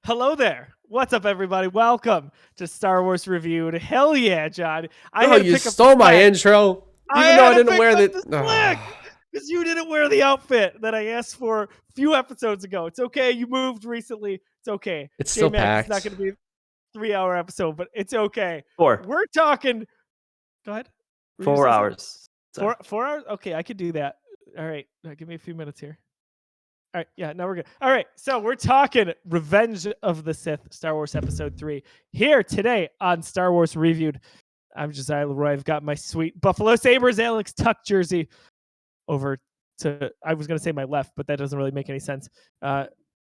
Hello there. What's up, everybody? Welcome to Star Wars Reviewed. Hell yeah, John. You stole my intro. Even though I didn't wear the slack because you didn't wear the outfit that I asked for a few episodes ago. It's okay. You moved recently. It's okay. It's still packed. It's not going to be a 3-hour episode, but it's okay. 4. We're talking. Go ahead. 4 hours. 4 hours? Okay, I could do that. All right. Give me a few minutes here. All right, yeah, now we're good. All right, so we're talking Revenge of the Sith, Star Wars Episode 3, here today on Star Wars Reviewed. I'm Josiah Leroy. I've got my sweet Buffalo Sabres Alex Tuck jersey over to, I was going to say my left, but that doesn't really make any sense.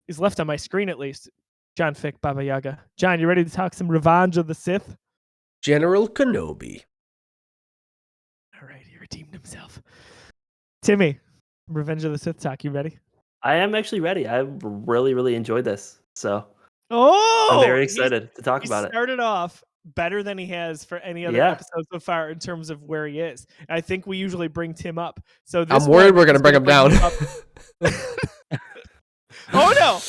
He's left on my screen, at least. John Fick, Baba Yaga. John, you ready to talk some Revenge of the Sith? General Kenobi. All right, he redeemed himself. Timmy, Revenge of the Sith talk, you ready? I am actually ready. I really enjoyed this. So I'm very excited to talk about it. He started off better than he has for any other episode so far in terms of where he is. I think we usually bring Tim up. So I'm worried we're going to bring him down. Oh, no.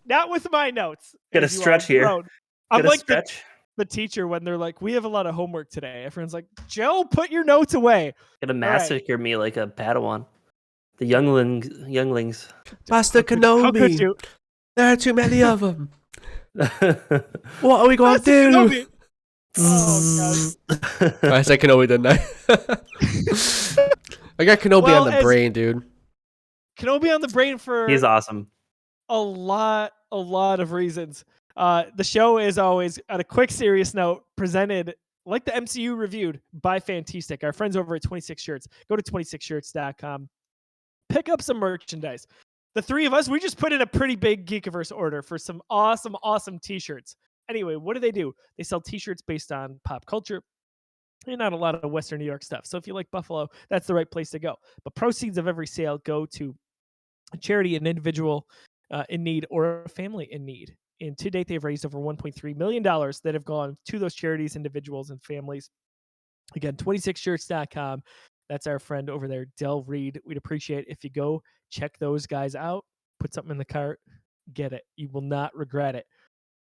Not with my notes. Got to stretch here. I'm like the teacher when they're like, we have a lot of homework today. Everyone's like, Joe, put your notes away. Got to massacre me like a Padawan. The younglings. Master Kenobi. There are too many of them. What are we going to do? Kenobi. Oh, God. I said Kenobi, didn't I? I got Kenobi on the brain, dude. Kenobi on the brain for... He's awesome. A lot of reasons. The show is always, on a quick, serious note, presented like the MCU Reviewed by Fantastic, our friends over at 26 Shirts. Go to 26shirts.com. Pick up some merchandise. The three of us, we just put in a pretty big Geekiverse order for some awesome t-shirts. Anyway, what do? They sell t-shirts based on pop culture and not a lot of Western New York stuff. So if you like Buffalo, that's the right place to go. But proceeds of every sale go to a charity, an individual in need, or a family in need. And to date, they've raised over $1.3 million that have gone to those charities, individuals, and families. Again, 26shirts.com. That's our friend over there, Del Reed. We'd appreciate if you go check those guys out, put something in the cart, get it. You will not regret it.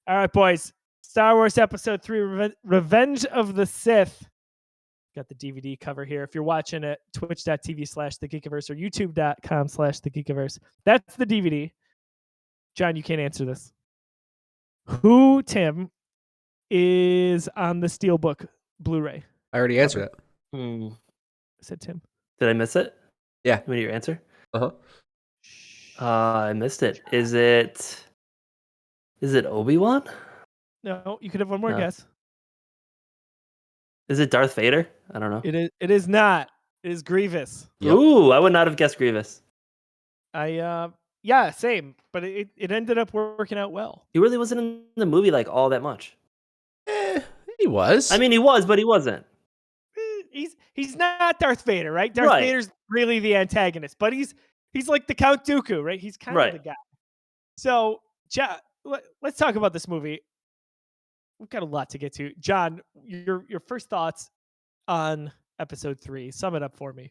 All right, boys. Star Wars Episode 3, Revenge of the Sith. Got the DVD cover here. If you're watching it, twitch.tv/thegeekiverse or youtube.com/thegeekiverse. That's the DVD. John, you can't answer this. Who, Tim, is on the Steelbook Blu-ray? I already answered it. I said Tim. Did I miss it? Yeah. You mean your answer? Uh-huh. I missed it. Is it ObiWan? No, you could have one more guess. Is it Darth Vader? I don't know. It is not. It is Grievous. Yep. Ooh, I would not have guessed Grievous. Yeah, same. But it ended up working out well. He really wasn't in the movie like all that much. He was. I mean, he was, but he wasn't. He's not Darth Vader, right? Darth Vader's really the antagonist, but he's like the Count Dooku, right? He's kind of the guy. So, let's talk about this movie. We've got a lot to get to. John, your first thoughts on Episode 3. Sum it up for me.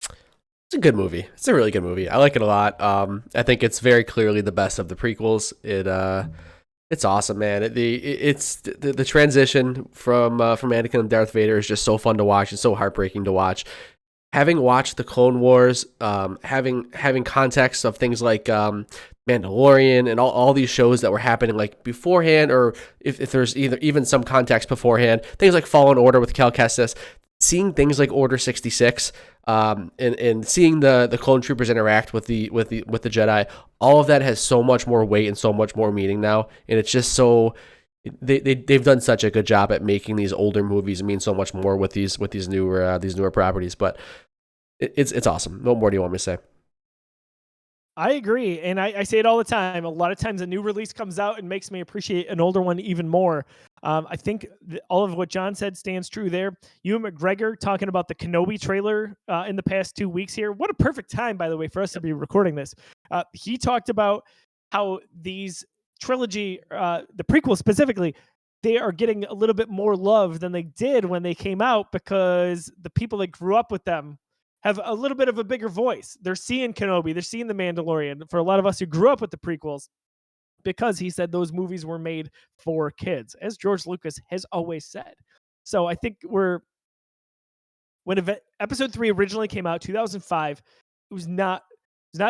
It's a good movie. It's a really good movie. I like it a lot. I think it's very clearly the best of the prequels. It's awesome, man. It's the transition from Anakin and Darth Vader is just so fun to watch and so heartbreaking to watch. Having watched the Clone Wars, having context of things like Mandalorian and all these shows that were happening like beforehand, or if there's even some context beforehand, things like Fallen Order with Cal Kestis, seeing things like Order 66, and seeing the clone troopers interact with the Jedi, all of that has so much more weight and so much more meaning now, and it's just so they've done such a good job at making these older movies mean so much more with these newer properties. But it's awesome. What more do you want me to say? I agree, and I say it all the time. A lot of times a new release comes out and makes me appreciate an older one even more. I think all of what John said stands true there. Ewan McGregor talking about the Kenobi trailer in the past 2 weeks here. What a perfect time, by the way, for us to be recording this. He talked about how these trilogy, the prequel specifically, they are getting a little bit more love than they did when they came out because the people that grew up with them have a little bit of a bigger voice. They're seeing Kenobi. They're seeing The Mandalorian. For a lot of us who grew up with the prequels, because he said those movies were made for kids, as George Lucas has always said. So I think when episode 3 originally came out, 2005, it was not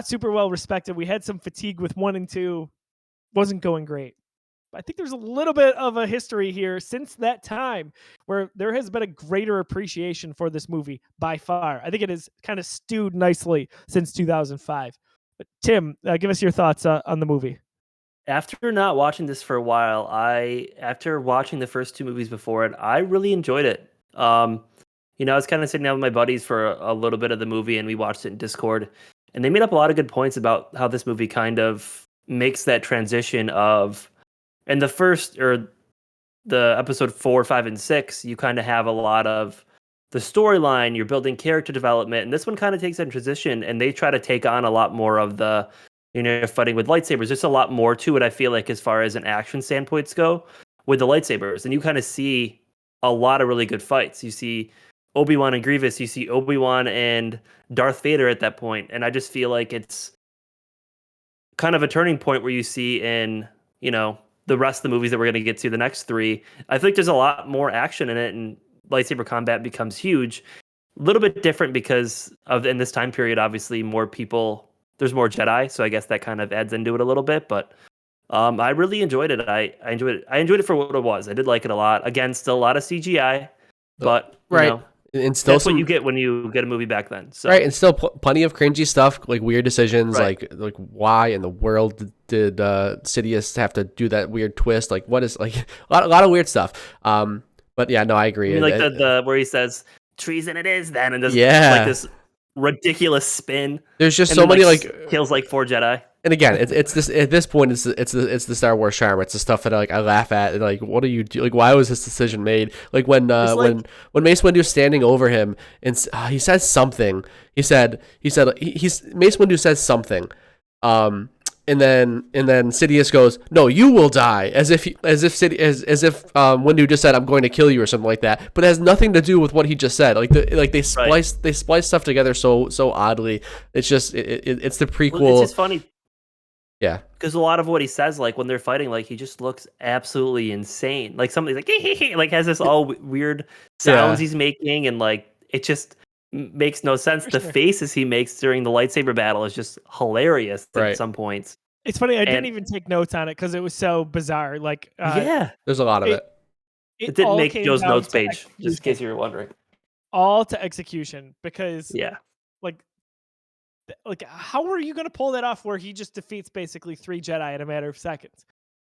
super well respected. We had some fatigue with 1 and 2, wasn't going great. But I think there's a little bit of a history here since that time where there has been a greater appreciation for this movie by far. I think it has kind of stewed nicely since 2005. But Tim, give us your thoughts on the movie. After not watching this for a while, after watching the first 2 movies before it, I really enjoyed it. I was kind of sitting down with my buddies for a little bit of the movie, and we watched it in Discord, and they made up a lot of good points about how this movie kind of makes that transition of, in the first, or the episode 4, 5, and 6, you kind of have a lot of the storyline, you're building character development, and this one kind of takes that transition, and they try to take on a lot more of the, fighting with lightsabers. There's a lot more to it, I feel like, as far as an action standpoints go with the lightsabers, and you kind of see a lot of really good fights. You see Obi-Wan and Grievous, you see Obi-Wan and Darth Vader at that point, and I just feel like it's kind of a turning point where you see in, the rest of the movies that we're going to get to, the next 3, I think there's a lot more action in it, and lightsaber combat becomes huge. A little bit different because of, in this time period, obviously there's more Jedi, so I guess that kind of adds into it a little bit, but I really enjoyed it. I enjoyed it for what it was. I did like it a lot. Again, still a lot of CGI, but right. And still that's what you get when you get a movie back then. So. Right, and still plenty of cringy stuff, like weird decisions, right. like why in the world did Sidious have to do that weird twist? Like, what is, like, a lot of weird stuff. But yeah, no, I agree. I mean, like the where he says treason it is, then, and does like this ridiculous spin. There's just so many kills like 4 Jedi. And again, it's this, at this point, it's the Star Wars charm. It's the stuff that I laugh at. And like, what do you do? Like, why was this decision made? Like when Mace Windu's standing over him and he says something. Mace Windu says something. And then Sidious goes, "No, you will die," as if Windu just said, "I'm going to kill you" or something like that. But it has nothing to do with what he just said. They splice stuff together so oddly. It's just it's the prequel. Well, it's just funny. Yeah, because a lot of what he says, like when they're fighting, like he just looks absolutely insane. Like somebody's like, like has this all weird sounds he's making, and like it just makes no sense. The faces he makes during the lightsaber battle is just hilarious at some points. It's funny. I didn't even take notes on it because it was so bizarre. Like, there's a lot of it. It didn't make Joe's notes page, just in case you were wondering. All to execution, because like how are you going to pull that off where he just defeats basically 3 Jedi in a matter of seconds?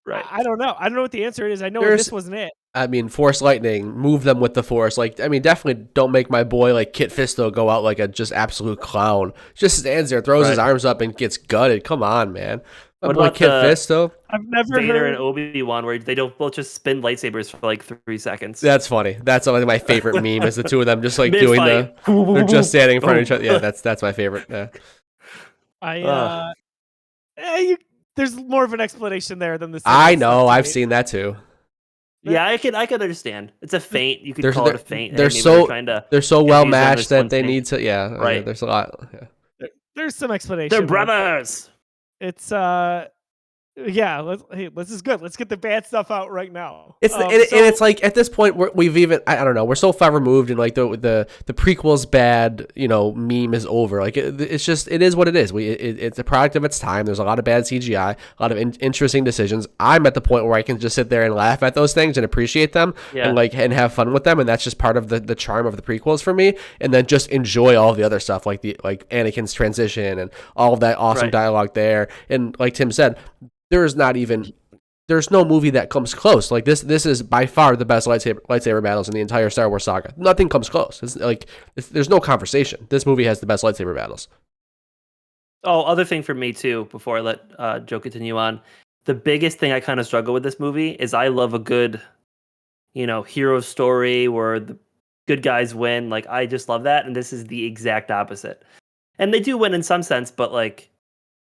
Right. I don't know. I don't know what the answer is. I know this wasn't it. I mean, Force lightning, move them with the Force. Like, I mean, definitely don't make my boy like Kit Fisto go out like a just absolute clown. Just stands there, throws his arms up, and gets gutted. Come on, man. What about Kit Fisto? I've never Vader heard and Obi-Wan where they don't both just spin lightsabers for like 3 seconds. That's funny. That's like my favorite meme is the two of them just like doing they're just standing in front of each other. Yeah, that's my favorite. Yeah. There's more of an explanation there than this. I know. I've seen that too. Yeah, I could understand. It's a feint. You could call it a feint. They're so well matched that they need to. Yeah, right. There's a lot. Yeah. There's some explanation. They're brothers. It's this is good. Let's get the bad stuff out right now. And it's like at this point we've even I don't know, we're so far removed, and like the prequel's bad meme is over. Like it's just, it is what it is. It's a product of its time. There's a lot of bad CGI, a lot of interesting decisions. I'm at the point where I can just sit there and laugh at those things and appreciate them and have fun with them, and that's just part of the charm of the prequels for me. And then just enjoy all the other stuff like Anakin's transition and all of that awesome dialogue there. And like Tim said, there's no movie that comes close. Like this is by far the best lightsaber battles in the entire Star Wars saga. Nothing comes close. There's no conversation. This movie has the best lightsaber battles. Oh, other thing for me too, before I let Joe continue on, the biggest thing I kind of struggle with this movie is I love a good, hero story where the good guys win. Like I just love that, and this is the exact opposite. And they do win in some sense, but like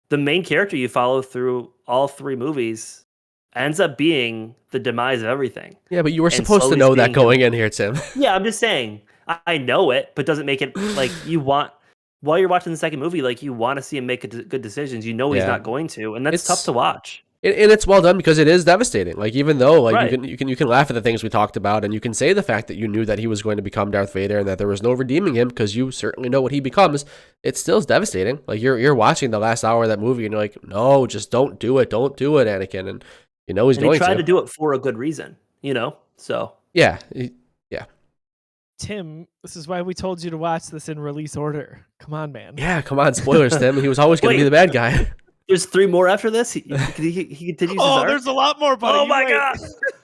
the main character you follow through all 3 movies ends up being the demise of everything. Yeah, but you were supposed to know that going in here, Tim. Yeah, I'm just saying. I know it, but doesn't make it like you want. While you're watching the second movie, like you want to see him make good decisions. He's not going to, and that's tough to watch. And it's well done because it is devastating. Like, even though like Right. you can laugh at the things we talked about, and you can say the fact that you knew that he was going to become Darth Vader and that there was no redeeming him because you certainly know what he becomes, it still is devastating. Like, you're watching the last hour of that movie and you're like, no, just don't do it, Anakin. And you know he's And he going tried to. to do it for a good reason, you know. So Yeah, Tim, this is why we told you to watch this in release order. Come on, man. yeah. Come on, spoilers, Tim. He was always going to be Wait. the bad guy. there's 3 more after this. He continues his Oh, arc? there's a lot more, buddy. Oh You my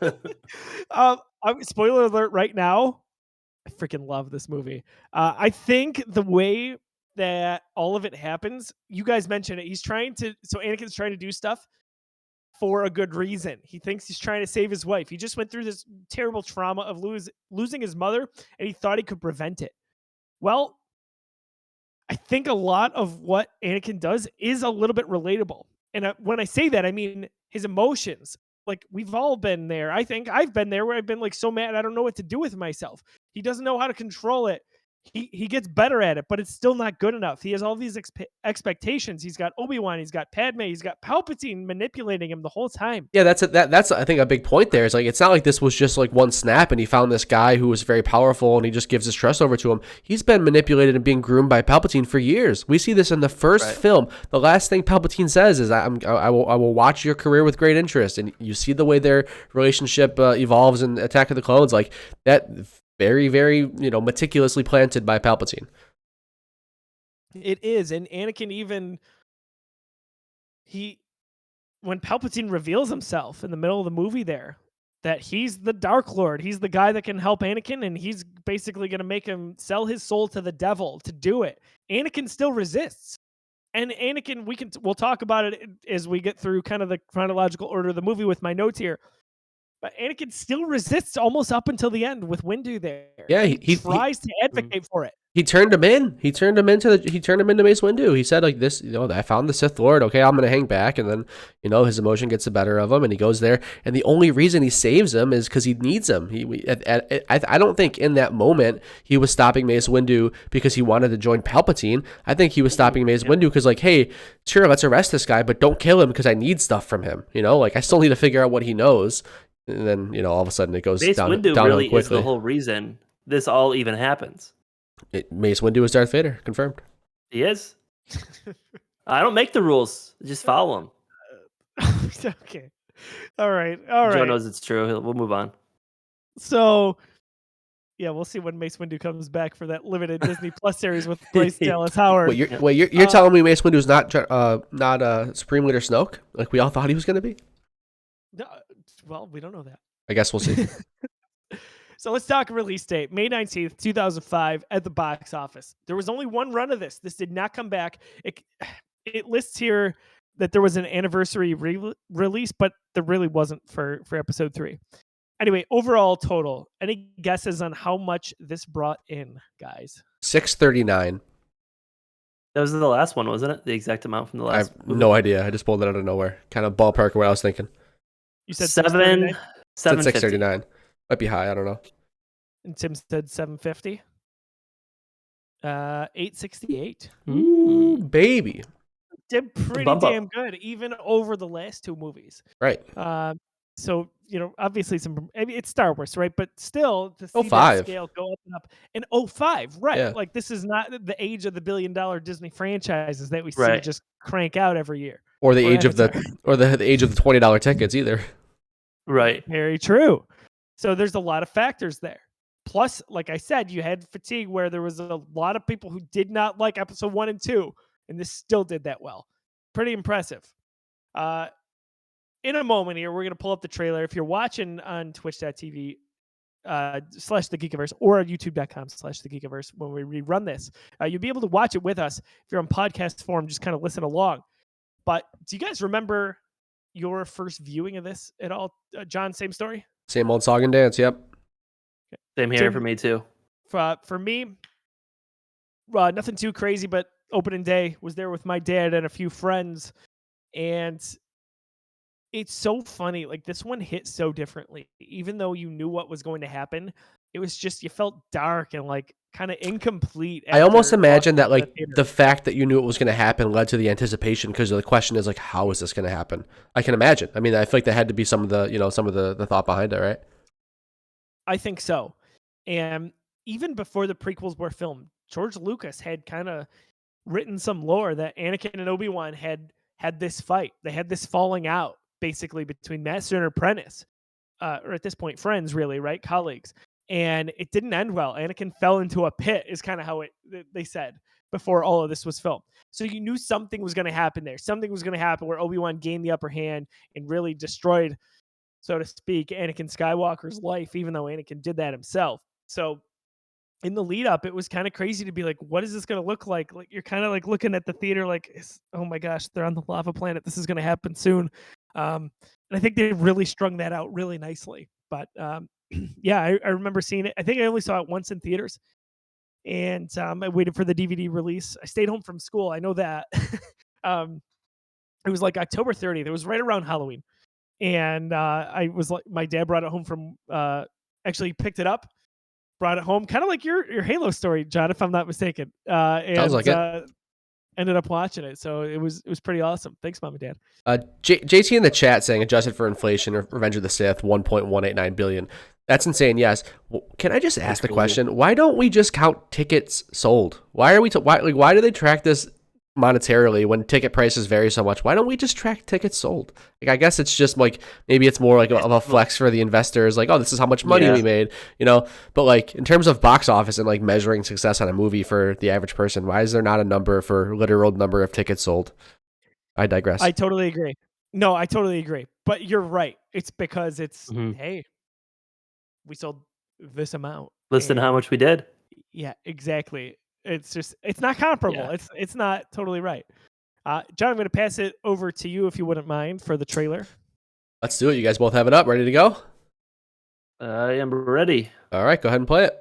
wait. god! Spoiler alert right now. I freaking love this movie. I think the way that all of it happens, you guys mentioned it. So Anakin's trying to do stuff for a good reason. He thinks he's trying to save his wife. He just went through this terrible trauma of losing his mother, and he thought he could prevent it. Well, I think a lot of what Anakin does is a little bit relatable. And when I say that, I mean his emotions. Like, we've all been there. I think I've been there where I've been like so mad I don't know what to do with myself. He doesn't know how to control it. He gets better at it, but it's still not good enough. He has all these expectations. He's got Obi-Wan, he's got Padme, he's got Palpatine manipulating him the whole time. Yeah, that's I think a big point there. It's like, it's not like this was just like one snap and he found this guy who was very powerful and he just gives his trust over to him. He's been manipulated and being groomed by Palpatine for years. We see this in the first film. The last thing Palpatine says is, I will watch your career with great interest. And you see the way their relationship evolves in Attack of the Clones, like that. Very, very, meticulously planted by Palpatine. It is. And Anakin when Palpatine reveals himself in the middle of the movie there, that he's the Dark Lord, he's the guy that can help Anakin, and he's basically going to make him sell his soul to the devil to do it. Anakin still resists. And Anakin, we'll talk about it as we get through kind of the chronological order of the movie with my notes here. But Anakin still resists almost up until the end with Windu there. Yeah, he tries to advocate for it. He turned him in. He turned him into Mace Windu. He said, like, this, I found the Sith Lord. Okay, I'm gonna hang back, and then his emotion gets the better of him, and he goes there. And the only reason he saves him is because he needs him. I don't think in that moment he was stopping Mace Windu because he wanted to join Palpatine. I think he was stopping Mace Windu because, like, hey, sure, let's arrest this guy, but don't kill him because I need stuff from him. Like, I still need to figure out what he knows. And then, all of a sudden it goes Mace down Windu really quickly. is the whole reason this all even happens. Mace Windu is Darth Vader, confirmed. He is. I don't make the rules; just follow them. Okay. All right. Joe knows it's true. We'll move on. So, yeah, we'll see when Mace Windu comes back for that limited Disney Plus series with Bryce Dallas Howard. Wait, you're telling me Mace Windu is not Supreme Leader Snoke, like we all thought he was going to be? No, well, we don't know that. I guess we'll see. So let's talk release date, May 19th, 2005 at the box office. There was only one run of this. This did not come back. It lists here that there was an anniversary release, but there really wasn't for episode 3. Anyway, overall total, any guesses on how much this brought in, guys? $639. That was the last one, wasn't it? The exact amount from the last. I have no idea. I just pulled it out of nowhere. Kind of ballpark what I was thinking. You said 639. Might be high. I don't know. And Tim said 750. 868. Ooh, baby. Did pretty damn good, even over the last 2 movies. Right. So, obviously it's Star Wars, right? But still, to see 05. that scale go up and up. And 05, right. Yeah. Like, this is not the age of the billion-dollar Disney franchises that we see just crank out every year. Or the age of the age of the $20 tickets either. Right. Very true. So there's a lot of factors there. Plus, like I said, you had fatigue where there was a lot of people who did not like episode 1 and 2, and this still did that well. Pretty impressive. In a moment here, we're going to pull up the trailer. If you're watching on twitch.tv /thegeekiverse or youtube.com/thegeekiverse when we rerun this, you'll be able to watch it with us. If you're on podcast form, just kind of listen along. But do you guys remember your first viewing of this at all? John, same story? Same old song and dance, yep. Same here for me too. For me, nothing too crazy, but opening day was there with my dad and a few friends, and it's so funny. Like, this one hit so differently. Even though you knew what was going to happen, it was just, you felt dark and like kind of incomplete. I almost after imagine that walking like out of the theater. the fact that you knew it was going to happen led to the anticipation, because the question is like, how is this going to happen? I can imagine. I mean, I feel like that had to be some of the thought behind it, right? I think so. And even before the prequels were filmed, George Lucas had kind of written some lore that Anakin and Obi-Wan had this fight. They had this falling out basically between master and apprentice, or at this point friends, really, right? Colleagues. And it didn't end well. Anakin fell into a pit is kind of how they said before all of this was filmed. So you knew something was going to happen there. Something was going to happen where Obi-Wan gained the upper hand and really destroyed, so to speak, Anakin Skywalker's life, even though Anakin did that himself. So in the lead up, it was kind of crazy to be like, what is this going to look like? Like, you're kind of like looking at the theater like, oh my gosh, they're on the lava planet. This is going to happen soon. And I think they really strung that out really nicely. But yeah, I remember seeing it. I think I only saw it once in theaters. And I waited for the DVD release. I stayed home from school. I know that. It was like October 30th. It was right around Halloween. And I was like, my dad brought it home from, actually picked it up, brought it home, kind of like your Halo story, John, if I'm not mistaken. And Sounds like it. Ended up watching it. So it was pretty awesome. Thanks, Mom and Dad. JT in the chat saying, adjusted for inflation, Revenge of the Sith, 1.189 billion. That's insane. Yes. Well, can I just ask the question? Why don't we just count tickets sold? Why are we? Why do they track this monetarily when ticket prices vary so much? Why don't we just track tickets sold? Like, I guess it's just like, maybe it's more like of a flex for the investors. Like, oh, this is how much money we made, But like, in terms of box office and like measuring success on a movie for the average person, why is there not a number for literal number of tickets sold? I digress. I totally agree. No, I totally agree. But you're right. It's because it's, hey, we sold this amount. Listen to how much we did. Yeah, exactly. It's just, it's not comparable. Yeah. It's not totally right. John, I'm going to pass it over to you if you wouldn't mind for the trailer. Let's do it. You guys both have it up, ready to go? I am ready. All right, go ahead and play it.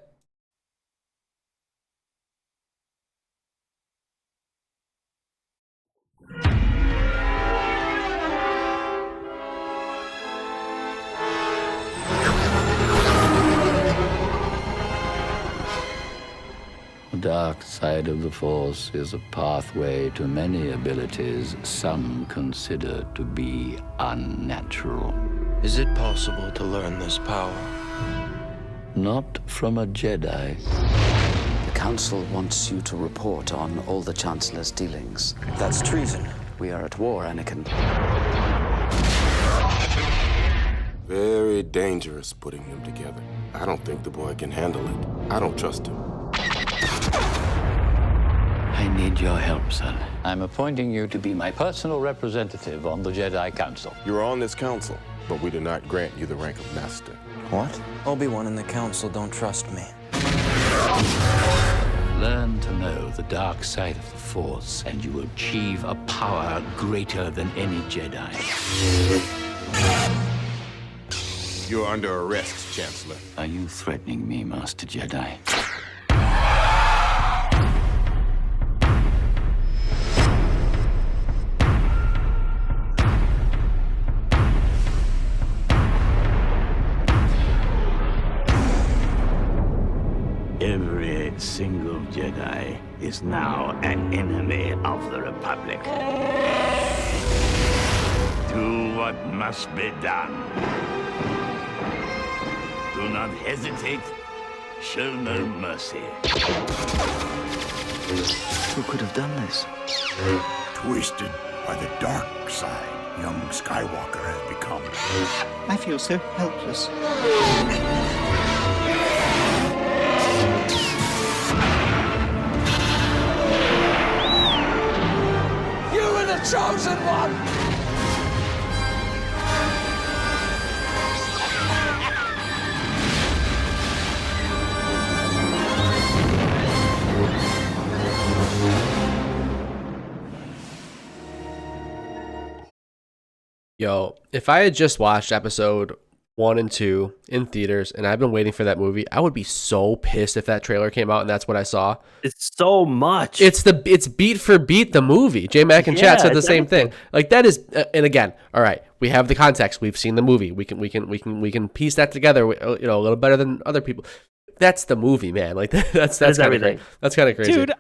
The dark side of the Force is a pathway to many abilities some consider to be unnatural. Is it possible to learn this power? Not from a Jedi. The Council wants you to report on all the Chancellor's dealings. That's treason. We are at war, Anakin. Very dangerous putting them together. I don't think the boy can handle it. I don't trust him. I need your help, son. I'm appointing you to be my personal representative on the Jedi Council. You are on this council, but we do not grant you the rank of master. What? ObiWan and the Council don't trust me. Learn to know the dark side of the Force, and you will achieve a power greater than any Jedi. You are under arrest, Chancellor. Are you threatening me, Master Jedi? Every single Jedi is now an enemy of the Republic. Do what must be done. Do not hesitate. Show no mercy. Who could have done this? Twisted by the dark side, young Skywalker has become. I feel so helpless. You were the chosen one! Yo, if I had just watched episode 1 and 2 in theaters and I've been waiting for that movie, I would be so pissed if that trailer came out and that's what I saw. It's so much. It's beat for beat the movie. J Mac and Chat said the same thing. Like, that is, and again, all right, we have the context. We've seen the movie. We can piece that together, a little better than other people. that's the movie, man. Like that's That is kind of everything. crazy. That's kind of crazy. Dude,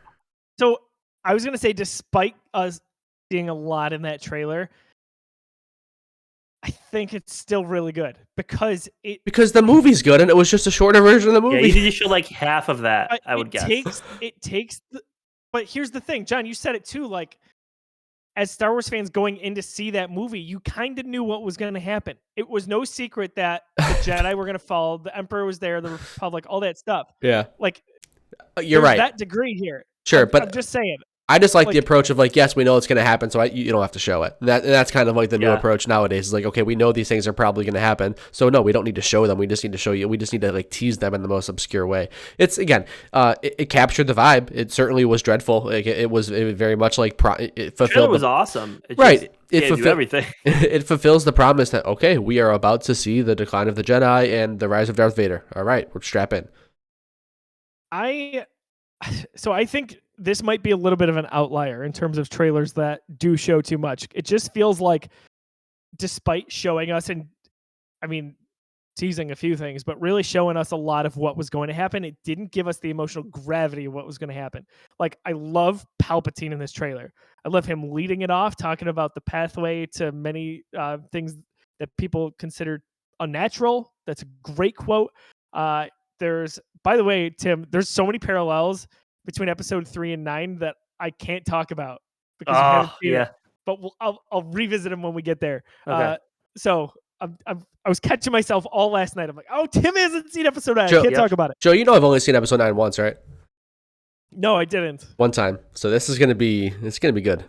so I was gonna say, despite us seeing a lot in that trailer, I think it's still really good because the movie's good and it was just a shorter version of the movie. Yeah, you need to show like half of that, I would guess. But here's the thing, John, you said it too, like, as Star Wars fans going in to see that movie, you kind of knew what was going to happen. It was no secret that the Jedi were going to fall, the Emperor was there, the Republic, all that stuff. Yeah. Like, you're right. That degree here. Sure, but I'm just saying. I just like the approach of like, yes, we know it's going to happen, so you don't have to show it. That's kind of like the new approach nowadays. It's like, okay, we know these things are probably going to happen, so no, we don't need to show them. We just need to show you. We just need to like tease them in the most obscure way. It's again, it captured the vibe. It certainly was dreadful. Like it was very much like it fulfilled. It was awesome. It right. It fulfilled everything. It fulfills the promise that okay, we are about to see the decline of the Jedi and the rise of Darth Vader. All right, we're strap in. So I think this might be a little bit of an outlier in terms of trailers that do show too much. It just feels like, despite showing us, and I mean, teasing a few things, but really showing us a lot of what was going to happen, it didn't give us the emotional gravity of what was going to happen. Like, I love Palpatine in this trailer. I love him leading it off, talking about the pathway to many things that people consider unnatural. That's a great quote. There's, by the way, Tim, there's so many parallels between episode 3 and 9 that I can't talk about because you haven't seen it. But I'll revisit them when we get there. Okay. So I was catching myself all last night. I'm like, oh, Tim hasn't seen episode 9. I can't talk about it. Joe, you know I've only seen episode 9 once, right? No, I didn't. One time. So this is gonna be good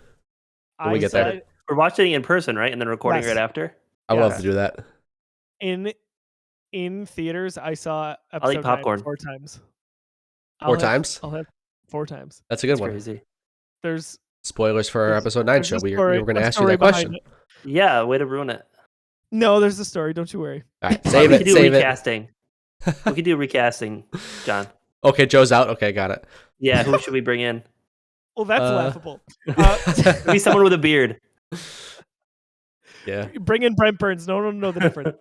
when we get there. We're watching it in person, right? And then recording right after. I would love to do that. In theaters, I saw I'll eat episode 9 popcorn 4 times. Four times? I'll have 4 times. That's a good That's one. crazy. There's spoilers for our episode 9 show. We were going to ask you that question. Yeah, way to ruin it. No, there's a story. Don't you worry. All right, save it. We could do recasting, John. Okay, Joe's out. Okay, got it. Yeah, who should we bring in? Well, that's laughable. Be someone with a beard. Yeah. Bring in Brent Burns. No one know the difference.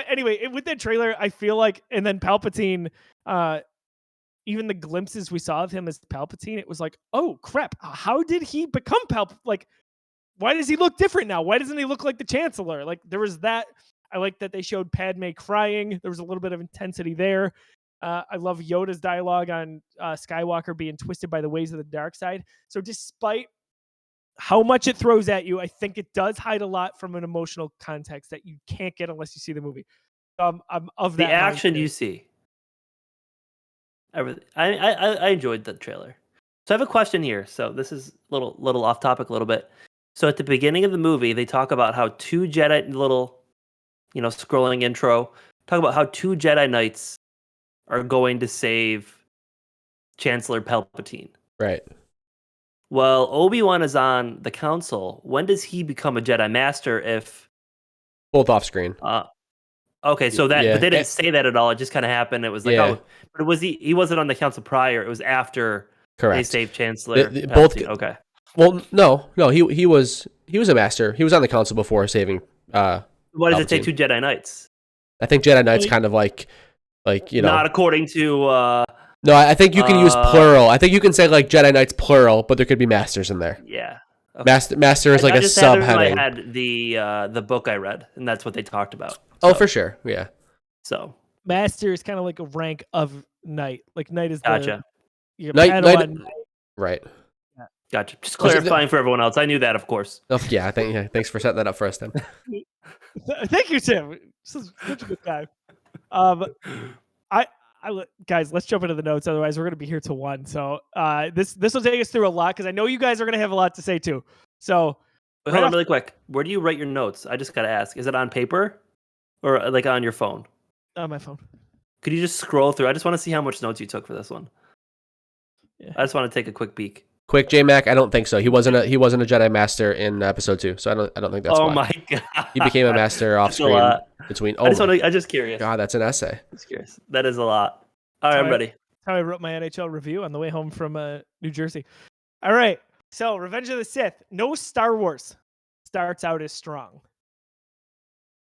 Anyway, with that trailer, I feel like, and then Palpatine, even the glimpses we saw of him as Palpatine, it was like, oh crap, how did he become Like, why does he look different now? Why doesn't he look like the Chancellor? Like, there was that. I like that they showed Padme crying. There was a little bit of intensity there. I love Yoda's dialogue on Skywalker being twisted by the ways of the dark side. So despite how much it throws at you, I think it does hide a lot from an emotional context that you can't get unless you see the movie. I'm of that. The action you see. Everything. I enjoyed the trailer. So I have a question here. So this is a little off topic a little bit. So at the beginning of the movie, they talk about how 2 Jedi, little, scrolling intro, talk about how 2 Jedi Knights are going to save Chancellor Palpatine. Right. Well, ObiWan is on the council. When does he become a Jedi Master? If both off screen. Okay, so that but they didn't say that at all. It just kind of happened. It was like, but was he wasn't on the council prior. It was after they saved Chancellor. Both. Okay. Well, no, he was a master. He was on the council before saving. What does it say? 2 Jedi Knights. I think Jedi Knights kind of like Not according to. No, I think you can use plural. I think you can say like Jedi Knights plural, but there could be masters in there. Yeah. Okay. Master is like a subheading. I had the book I read, and that's what they talked about. So. Oh, for sure. Yeah. So master is kind of like a rank of knight. Like knight is gotcha. Knight. Right. Yeah. Gotcha. Just clarifying for everyone else. I knew that, of course. Oh, yeah. Thanks for setting that up for us, Tim. Thank you, Tim. This is such a good time. Guys, let's jump into the notes. Otherwise, we're going to be here till 1. So this will take us through a lot because I know you guys are going to have a lot to say too. So hold on really quick. Where do you write your notes? I just got to ask. Is it on paper or like on your phone? On my phone. Could you just scroll through? I just want to see how much notes you took for this one. Yeah. I just want to take a quick peek. Quick, J-Mac, I don't think so. He wasn't a Jedi Master in episode 2, so I don't think that's why. Oh my god. He became a master off screen between. Oh, I'm just curious. God, that's an essay. Just curious. That is a lot. All right, I'm ready. That's how I wrote my NHL review on the way home from New Jersey. All right. So, Revenge of the Sith. No Star Wars starts out as strong.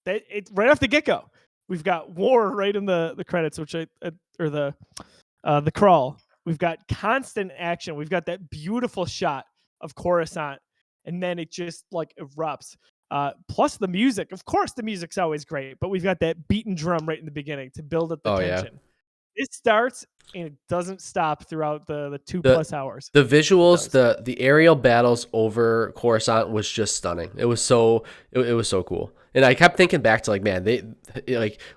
It right off the get-go. We've got war right in the credits, which or the crawl. We've got constant action. We've got that beautiful shot of Coruscant, and then it just like erupts. Plus the music. Of course, the music's always great, but we've got that beaten drum right in the beginning to build up the tension. It starts and it doesn't stop throughout the 2+ hours. The visuals, the aerial battles over Coruscant was just stunning. It was so cool. And I kept thinking back to like, man,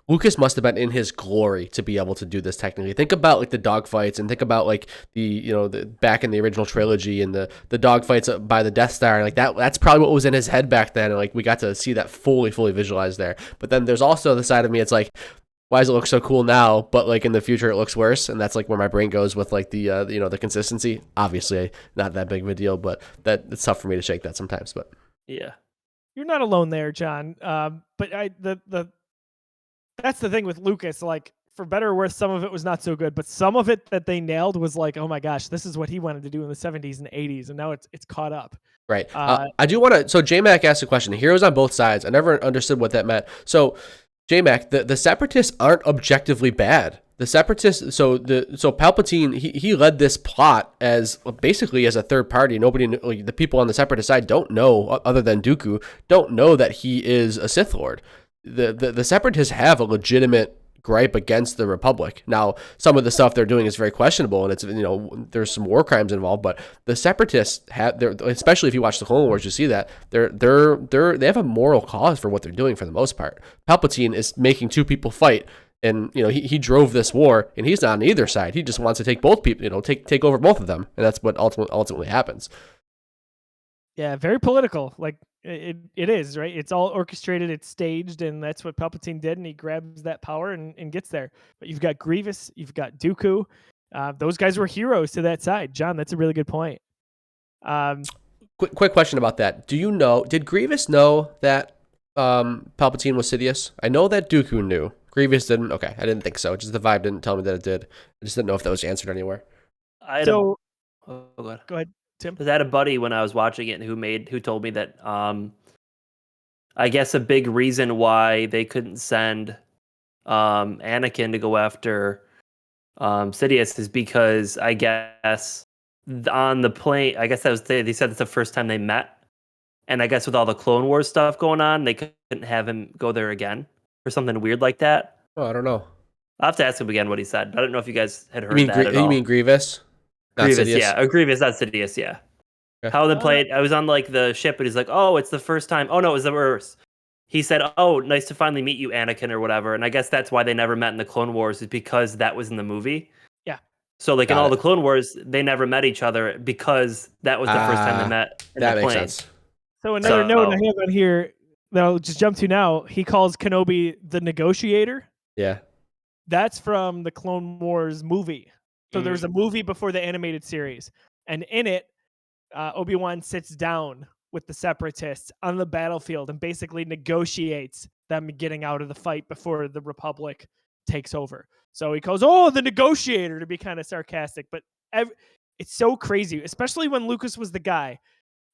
Lucas must have been in his glory to be able to do this technically. Think about like the dogfights, and think about like the back in the original trilogy and the dogfights by the Death Star. Like that's probably what was in his head back then. And like we got to see that fully visualized there. But then there's also the side of me, it's like, why does it look so cool now, but like in the future it looks worse? And that's like where my brain goes with like the consistency. Obviously not that big of a deal, but it's tough for me to shake that sometimes. But yeah, you're not alone there, John. But that's the thing with Lucas. Like for better or worse, some of it was not so good, but some of it that they nailed was like, oh my gosh, this is what he wanted to do in the 70s and 80s, and now it's caught up. Right. I do want to. So J-Mac asked a question. Heroes on both sides. I never understood what that meant. So J-Mac, the Separatists aren't objectively bad. The Separatists, so Palpatine, he led this plot as basically as a third party. Nobody, like, the people on the Separatist side don't know, other than Dooku, don't know that he is a Sith Lord. The Separatists have a legitimate gripe against the Republic. Now, some of the stuff they're doing is very questionable, and it's there's some war crimes involved. But the Separatists have, especially if you watch the Clone Wars, you see that they have a moral cause for what they're doing for the most part. Palpatine is making two people fight, and he drove this war, and he's not on either side. He just wants to take both people, take over both of them, and that's what ultimately happens. Yeah, very political. Like it is, right? It's all orchestrated, it's staged, and that's what Palpatine did, and he grabs that power and gets there. But you've got Grievous, you've got Dooku. Those guys were heroes to that side. John, that's a really good point. Quick question about that. Did Grievous know that Palpatine was Sidious? I know that Dooku knew. Grievous didn't? Okay, I didn't think so. Just the vibe didn't tell me that it did. I just didn't know if that was answered anywhere. Go ahead. Tim? I had a buddy when I was watching it who told me that I guess a big reason why they couldn't send Anakin to go after Sidious is because I guess on the plane, I guess they said it's the first time they met, and I guess with all the Clone Wars stuff going on, they couldn't have him go there again or something weird like that. Oh, I don't know. I'll have to ask him again what he said. I don't know if you guys had heard that at all. You mean Grievous? Grievous, yeah. Grievous, not Sidious, yeah. Okay. How they played, I was on like the ship, and he's like, oh, it's the first time. Oh, no, it was the reverse. He said, oh, nice to finally meet you, Anakin, or whatever. And I guess that's why they never met in the Clone Wars, is because that was in the movie. Yeah. So like in all the Clone Wars, they never met each other because that was the first time they met in the plane. That makes sense. So another note I have on here that I'll just jump to now, he calls Kenobi the negotiator. Yeah. That's from the Clone Wars movie. So there's a movie before the animated series. And in it, Obi-Wan sits down with the Separatists on the battlefield and basically negotiates them getting out of the fight before the Republic takes over. So he calls, the negotiator, to be kind of sarcastic. But it's so crazy, especially when Lucas was the guy.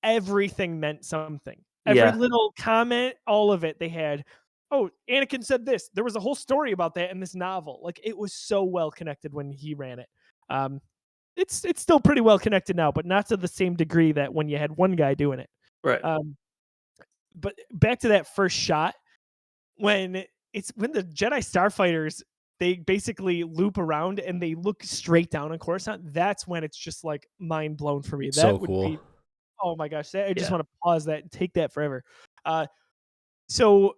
Everything meant something. Every little comment, all of it, they had, oh, Anakin said this. There was a whole story about that in this novel. Like, it was so well connected when he ran it. It's still pretty well connected now, but not to the same degree that when you had one guy doing it. Right. But back to that first shot, when the Jedi starfighters, they basically loop around and they look straight down on Coruscant. That's when it's just like mind blown for me. That so would cool. be, oh my gosh, I just want to pause that and take that forever. So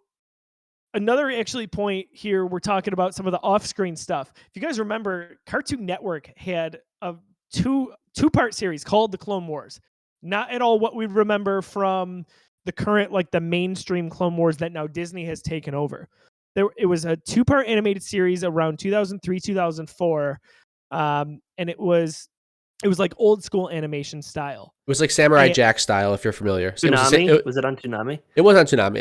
another actually point here, we're talking about some of the off-screen stuff. If you guys remember, Cartoon Network had a two-part series called The Clone Wars. Not at all what we remember from the current, like the mainstream Clone Wars that now Disney has taken over. It was a two-part animated series around 2003, 2004, and it was like old school animation style. It was like Samurai Jack style, if you're familiar. So Toonami? Was it on Toonami? It was on Toonami.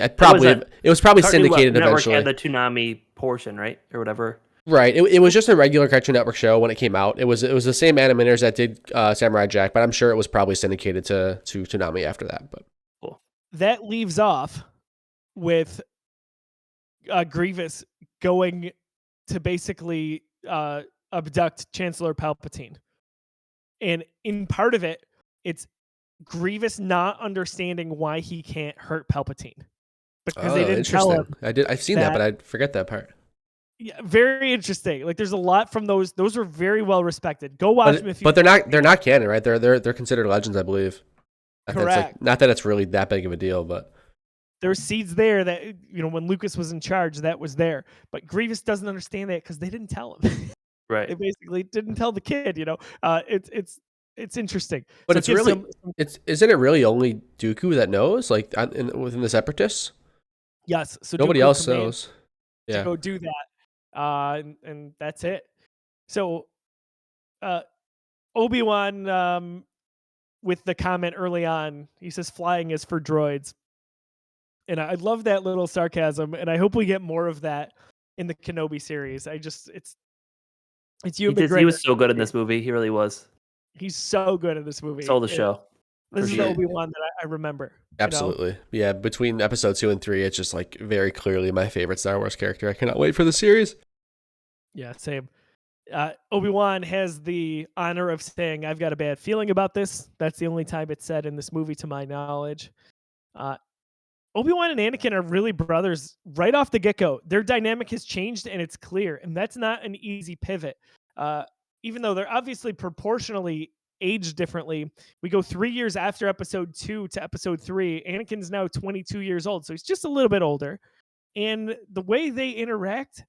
It was probably syndicated eventually. Had the Toonami portion, right, or whatever. Right. It was just a regular Cartoon Network show when it came out. It was the same animators that did Samurai Jack, but I'm sure it was probably syndicated to Toonami after that. But cool. That leaves off with Grievous going to basically abduct Chancellor Palpatine. And in part of it, it's Grievous not understanding why he can't hurt Palpatine. Because they didn't tell him. I've seen that, but I forget that part. Yeah, very interesting. Like there's a lot from those. Those are very well respected. Go watch them if you. But they're not canon, right? They're considered legends, I believe. Correct. Not that it's really that big of a deal, but there's seeds there that when Lucas was in charge, that was there. But Grievous doesn't understand that because they didn't tell him. Right. They basically didn't tell the kid. It's interesting. But So it's really isn't it really only Dooku that knows, like within the Separatists? Yes. So nobody Dooku else commands knows. to Yeah. go do that, and that's it. So, Obi-Wan, with the comment early on, he says flying is for droids. And I love that little sarcasm, and I hope we get more of that in the Kenobi series. It's Ewan McGregor. He was so good in this movie. He really was. He's so good in this movie. Stole the show. This is the Obi-Wan that I remember. Absolutely. Yeah, between episode 2 and 3, it's just like very clearly my favorite Star Wars character. I cannot wait for the series. Yeah, same. Obi-Wan has the honor of saying, I've got a bad feeling about this. That's the only time it's said in this movie, to my knowledge. Obi-Wan and Anakin are really brothers right off the get-go. Their dynamic has changed, and it's clear. And that's not an easy pivot. Even though they're obviously proportionally aged differently. We go 3 years after episode 2 to episode 3. Anakin's now 22 years old, so he's just a little bit older. And the way they interact,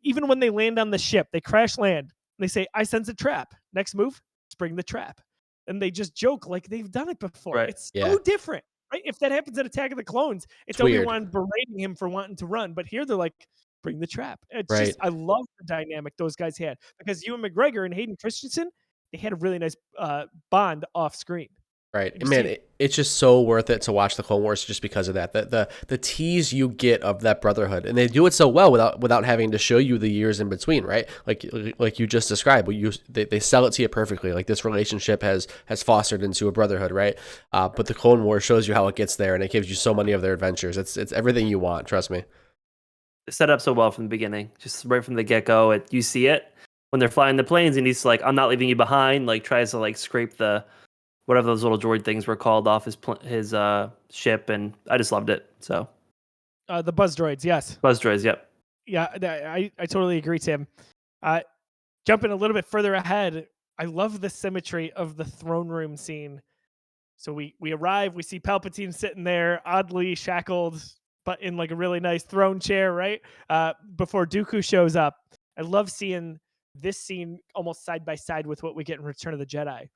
even when they land on the ship, they crash land. They say, I sense a trap. Next move, spring the trap. And they just joke like they've done it before. Right. It's so different. Right? If that happens at Attack of the Clones, it's Obi-Wan berating him for wanting to run. But here they're like, bring the trap. It's just, I love the dynamic those guys had. Because Ewan McGregor and Hayden Christensen, they had a really nice bond off screen. Right. And man, it's just so worth it to watch the Clone Wars just because of that. The tease you get of that brotherhood. And they do it so well without having to show you the years in between, right? Like you just described. They sell it to you perfectly. Like this relationship has fostered into a brotherhood, right? But the Clone Wars shows you how it gets there, and it gives you so many of their adventures. It's everything you want, trust me. Set up so well from the beginning. Just right from the get-go. You see it when they're flying the planes, and he's like, I'm not leaving you behind. Like tries to like scrape the whatever those little droid things were called off his ship, and I just loved it. So, the buzz droids, yes. Buzz droids, yep. Yeah, I totally agree, Tim. Jumping a little bit further ahead, I love the symmetry of the throne room scene. So we arrive, we see Palpatine sitting there, oddly shackled, but in like a really nice throne chair, right? Before Dooku shows up. I love seeing this scene almost side by side with what we get in Return of the Jedi.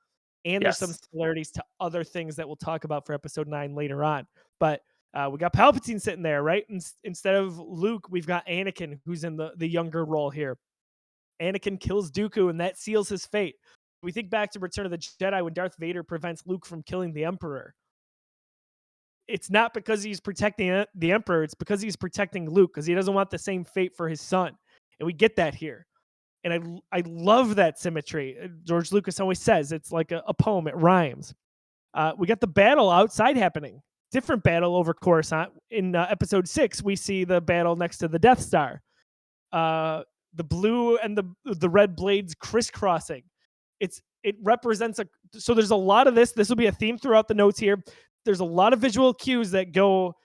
And there's some similarities to other things that we'll talk about for episode 9 later on. But we got Palpatine sitting there, right? Instead of Luke, we've got Anakin, who's in the younger role here. Anakin kills Dooku, and that seals his fate. We think back to Return of the Jedi when Darth Vader prevents Luke from killing the Emperor. It's not because he's protecting the Emperor. It's because he's protecting Luke, because he doesn't want the same fate for his son. And we get that here. And I love that symmetry. George Lucas always says it's like a poem. It rhymes. We got the battle outside happening. Different battle over Coruscant. In episode 6, we see the battle next to the Death Star. The blue and the red blades crisscrossing. It represents so there's a lot of this. This will be a theme throughout the notes here. There's a lot of visual cues that go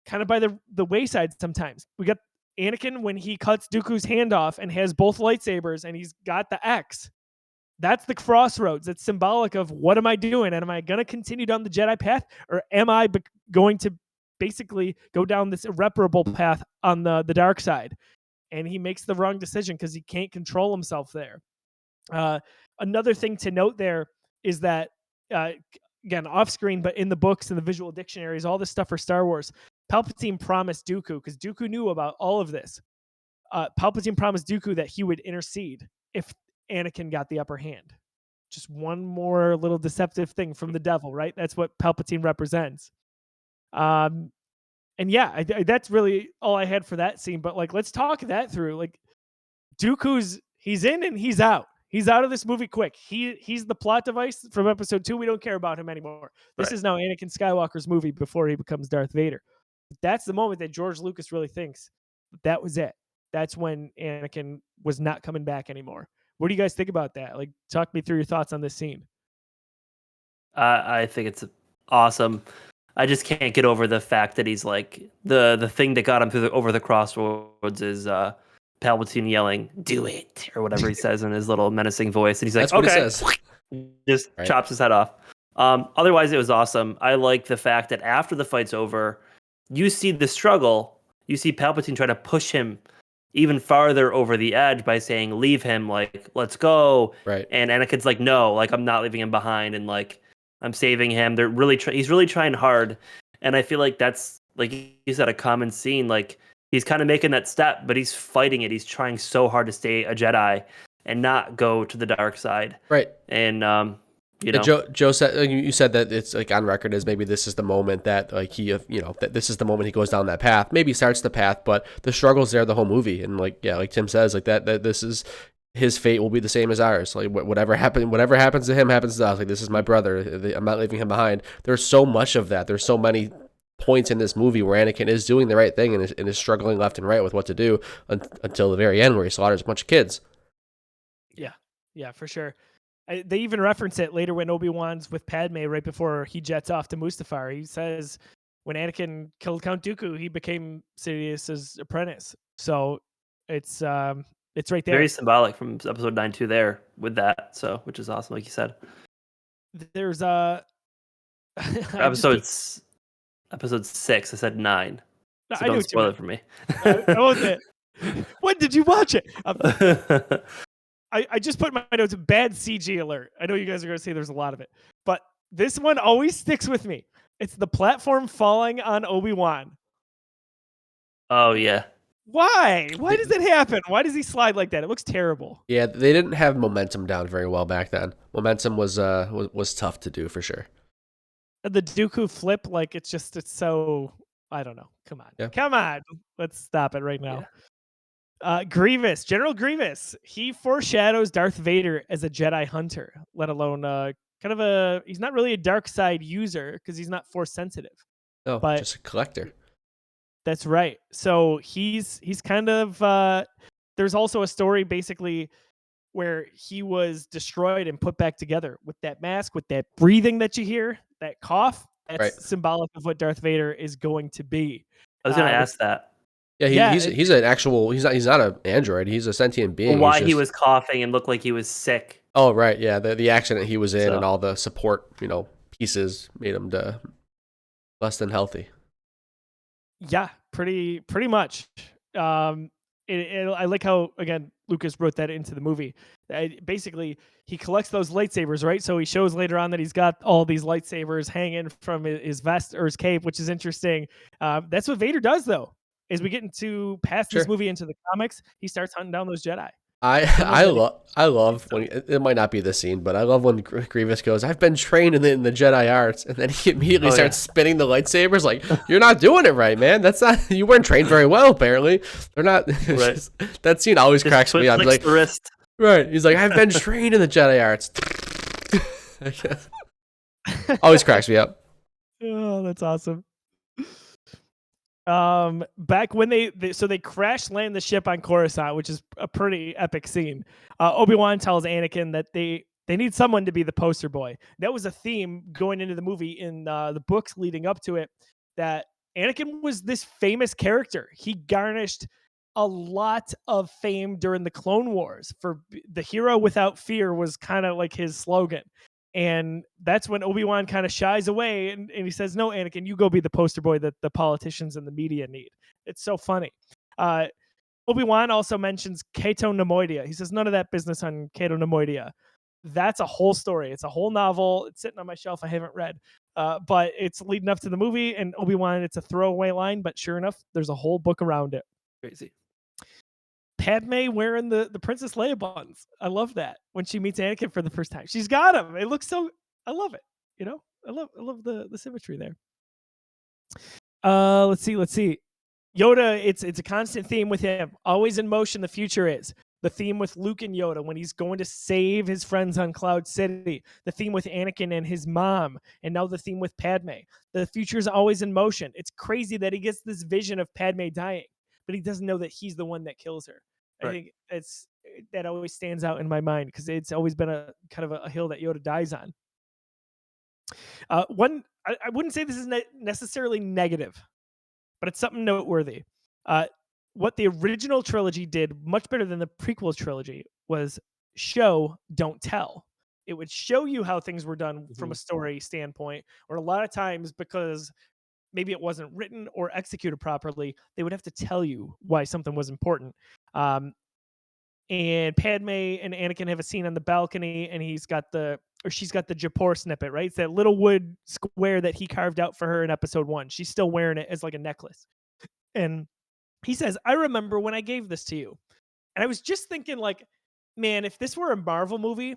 kind of by the wayside sometimes. We got Anakin when he cuts Dooku's hand off and has both lightsabers and he's got the X. That's the crossroads. It's symbolic of what am I doing? And am I going to continue down the Jedi path, or am I going to basically go down this irreparable path on the dark side? And he makes the wrong decision because he can't control himself there. Another thing to note there is that, again, off screen, but in the books and the visual dictionaries, all this stuff for Star Wars, Palpatine promised Dooku, because Dooku knew about all of this. Palpatine promised Dooku that he would intercede if Anakin got the upper hand. Just one more little deceptive thing from the devil, right? That's what Palpatine represents. And yeah, that's really all I had for that scene. But like, let's talk that through. Like, he's in and he's out. He's out of this movie quick. He's the plot device from episode 2. We don't care about him anymore. This is now Anakin Skywalker's movie before he becomes Darth Vader. That's the moment that George Lucas really thinks, That was it. That's when Anakin was not coming back anymore. What do you guys think about that? Like, talk me through your thoughts on this scene. I think it's awesome. I just can't get over the fact that he's like the thing that got him over the crossroads is Palpatine yelling "Do it" or whatever he says in his little menacing voice, and he's like, That's what "Okay," he says. just Right. chops his head off. Otherwise, it was awesome. I like the fact that after the fight's over, you see the struggle. You see Palpatine try to push him even farther over the edge by saying, "Leave him, like, let's go." Right. And Anakin's like, "No, like, I'm not leaving him behind, and like, I'm saving him." They're really he's really trying hard, and I feel like that's, like you said, a common scene. Like, he's kind of making that step, but he's fighting it. He's trying so hard to stay a Jedi and not go to the dark side. Right. And you know, Joe said, you said that it's like on record as maybe this is the moment that like he, that this is the moment he goes down that path. Maybe starts the path, but the struggle's there the whole movie. And like, yeah, like Tim says, like that this is his fate will be the same as ours. Like whatever happens to him happens to us. Like, this is my brother. I'm not leaving him behind. There's so much of that. There's so many points in this movie where Anakin is doing the right thing and is struggling left and right with what to do until the very end where he slaughters a bunch of kids. Yeah, for sure. They even reference it later when Obi-Wan's with Padme right before he jets off to Mustafar. He says when Anakin killed Count Dooku, he became Sidious's apprentice. So it's right there. Very symbolic from episode 9 too there with that. So, which is awesome, like you said. There's episode 6. I said 9. So don't spoil it for me. When did you watch it? I just put in my notes, bad CG alert. I know you guys are going to say there's a lot of it, but this one always sticks with me. It's the platform falling on Obi-Wan. Oh, yeah. Why? Why does it happen? Why does he slide like that? It looks terrible. Yeah, they didn't have momentum down very well back then. Momentum was tough to do for sure. The Dooku flip, like it's so, I don't know. Come on. Yeah. Come on. Let's stop it right now. Yeah. Grievous, General Grievous, he foreshadows Darth Vader as a Jedi hunter, let alone he's not really a dark side user because he's not force sensitive. No, but just a collector. That's right. So he's kind of there's also a story basically where he was destroyed and put back together with that mask, with that breathing that you hear, that cough. That's symbolic of what Darth Vader is going to be. I was going to ask that. Yeah, he's an actual. He's not an android. He's a sentient being. Well, why he was coughing and looked like he was sick. Oh right, yeah. The accident he was in and all the support pieces made him less than healthy. Yeah, pretty much. I like how again Lucas wrote that into the movie. Basically, he collects those lightsabers, right? So he shows later on that he's got all these lightsabers hanging from his vest or his cape, which is interesting. That's what Vader does, though. As we get into past this movie into the comics, he starts hunting down those Jedi. I love when it might not be the scene, but I love when Grievous goes, "I've been trained in the Jedi arts," and then he immediately starts spinning the lightsabers. Like, you're not doing it right, man. That's not. You weren't trained very well, apparently. They're not. Right. That scene always cracks me up. Like, the wrist. Right. He's like, "I've been trained in the Jedi arts." Always cracks me up. Oh, that's awesome. Back when they crash land the ship on Coruscant, which is a pretty epic scene. Obi-Wan tells Anakin that they need someone to be the poster boy. That was a theme going into the movie in the books leading up to it, that Anakin was this famous character. He garnished a lot of fame during the Clone Wars. For the hero without fear was kind of like his slogan. And that's when Obi-Wan kind of shies away and he says, "No, Anakin, you go be the poster boy that the politicians and the media need." It's so funny. Obi-Wan also mentions Cato Nemoidia. He says, "None of that business on Cato Nemoidia." That's a whole story. It's a whole novel. It's sitting on my shelf. I haven't read, but it's leading up to the movie. And Obi-Wan, it's a throwaway line, but sure enough, there's a whole book around it. Crazy. Padme wearing the Princess Leia buttons. I love that when she meets Anakin for the first time. She's got him. It looks so. I love it. I love the symmetry there. Let's see. Yoda. It's a constant theme with him. Always in motion. The future is the theme with Luke and Yoda when he's going to save his friends on Cloud City. The theme with Anakin and his mom, and now the theme with Padme. The future is always in motion. It's crazy that he gets this vision of Padme dying. but he doesn't know that he's the one that kills her. I Right. think that always stands out in my mind because it's always been a kind of a hill that Yoda dies on. I wouldn't say this is necessarily negative, but it's something noteworthy. What the original trilogy did much better than the prequel trilogy was show, don't tell. It would show you how things were done from a story standpoint, or a lot of times because maybe it wasn't written or executed properly, they would have to tell you why something was important. And Padme and Anakin have a scene on the balcony, and she's got the Japor snippet, right? It's that little wood square that he carved out for her in episode 1. She's still wearing it as like a necklace. And he says, I remember when I gave this to you. And I was just thinking, like, man, if this were a Marvel movie,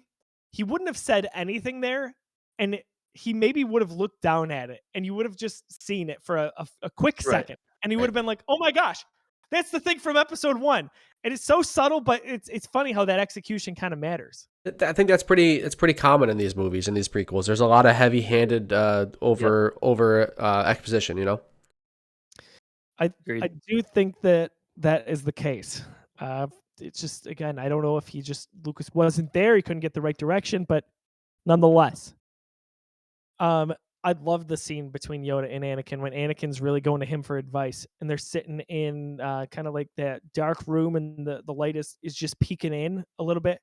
he wouldn't have said anything there. And he maybe would have looked down at it, and you would have just seen it for a quick second. And he would have been like, oh my gosh, that's the thing from episode 1. And it's so subtle, but it's funny how that execution kind of matters. I think it's pretty common in these movies, in these prequels. There's a lot of heavy-handed over exposition, you know? I do think that is the case. It's just, again, I don't know if Lucas wasn't there, he couldn't get the right direction, but nonetheless. I love the scene between Yoda and Anakin when Anakin's really going to him for advice, and they're sitting in kind of like that dark room, and the light is just peeking in a little bit,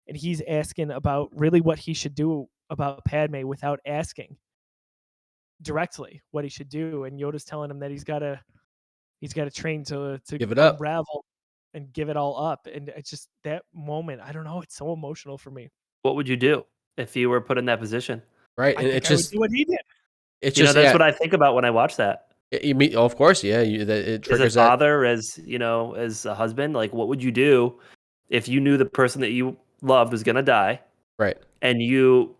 and he's asking about really what he should do about Padme without asking directly what he should do, and Yoda's telling him that he's got to train to give it up, unravel and give it all up, and it's just that moment. I don't know. It's so emotional for me. What would you do if you were put in that position? Right, and it's just I would do what he did. It's just that's what I think about when I watch that. Of course, yeah. It triggers as a father, as as a husband, like, what would you do if you knew the person that you loved was going to die, right? And you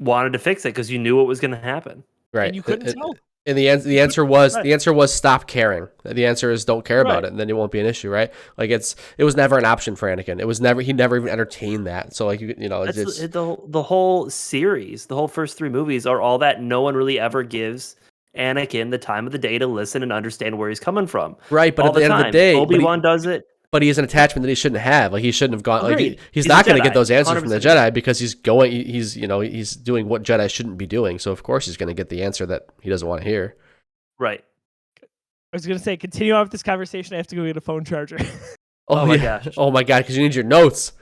wanted to fix it because you knew what was going to happen, right? And you couldn't tell. And the answer was stop caring. The answer is don't care about it, and then it won't be an issue, right? Like it was never an option for Anakin. He never even entertained that. So like it's the whole series, the whole first 3 movies are all that. No one really ever gives Anakin the time of the day to listen and understand where he's coming from. Right, but at the end of the day, Obi-Wan does it. But he has an attachment that he shouldn't have. Like he shouldn't have gone. Like he's not going to get those answers 100%. From the Jedi because he's doing what Jedi shouldn't be doing. So of course he's going to get the answer that he doesn't want to hear. Right. I was going to say, continue on with this conversation. I have to go get a phone charger. Oh my gosh. Oh my god, because you need your notes.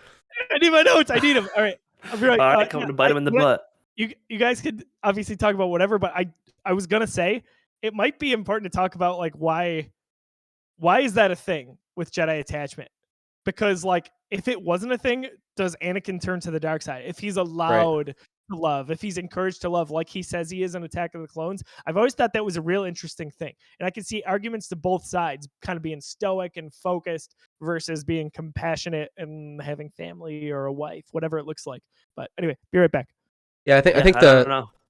I need my notes. I need them. All right. I'll be right. All right, coming to bite him in the butt. You guys could obviously talk about whatever, but I was going to say it might be important to talk about like why is that a thing with Jedi attachment? Because like if it wasn't a thing, does Anakin turn to the dark side? If he's allowed to love, if he's encouraged to love, like he says he is in Attack of the Clones, I've always thought that was a real interesting thing. And I can see arguments to both sides, kind of being stoic and focused versus being compassionate and having family or a wife, whatever it looks like. But anyway, be right back. Yeah,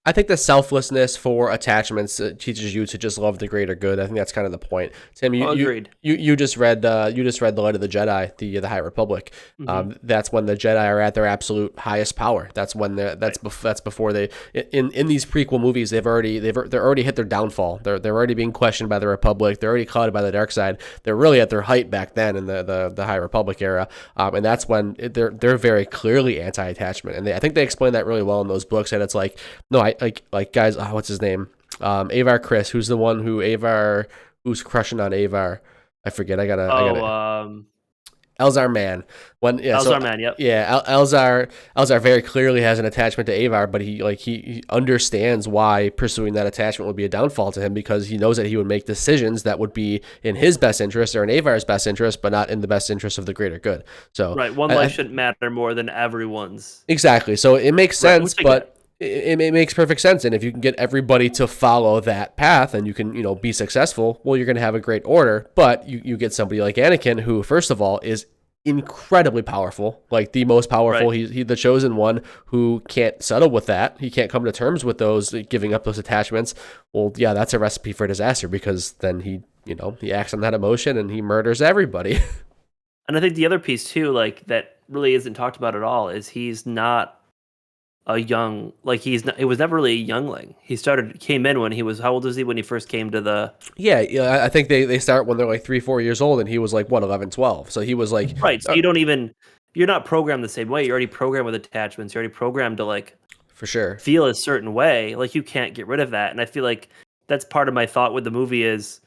I think the selflessness for attachments teaches you to just love the greater good. I think that's kind of the point. Tim, you just read the Light of the Jedi, the High Republic. Mm-hmm. That's when the Jedi are at their absolute highest power. That's when that's before they in these prequel movies they're already hit their downfall. They're already being questioned by the Republic. They're already clouded by the dark side. They're really at their height back then in the High Republic era, and that's when they're very clearly anti-attachment. And I think they explain that really well in those books. And it's like like guys, what's his name? Avar Chris, who's the one who's crushing on Avar. I forget. Elzar Mann. Elzar Mann, yep. Yeah, Elzar very clearly has an attachment to Avar, but he understands why pursuing that attachment would be a downfall to him because he knows that he would make decisions that would be in his best interest or in Avar's best interest, but not in the best interest of the greater good. So one life shouldn't matter more than everyone's. Exactly. So it makes sense, but it makes perfect sense. And if you can get everybody to follow that path and you can, be successful, well, you're going to have a great order. But you get somebody like Anakin, who, first of all, is incredibly powerful, like the most powerful. Right. He's the chosen one who can't settle with that. He can't come to terms with giving up those attachments. Well, yeah, that's a recipe for disaster because then he acts on that emotion and he murders everybody. And I think the other piece too, like that really isn't talked about at all, is he's not a young, like it was never really a youngling. He came in when he was, how old was he when he first came to the? Yeah, I think they start when they're like 3-4 years old, and he was like, what, 11, 12. So he was like, Right. So you're not programmed the same way. You're already programmed with attachments. You're already programmed to like for sure. feel a certain way. Like you can't get rid of that. And I feel like that's part of my thought with the movie is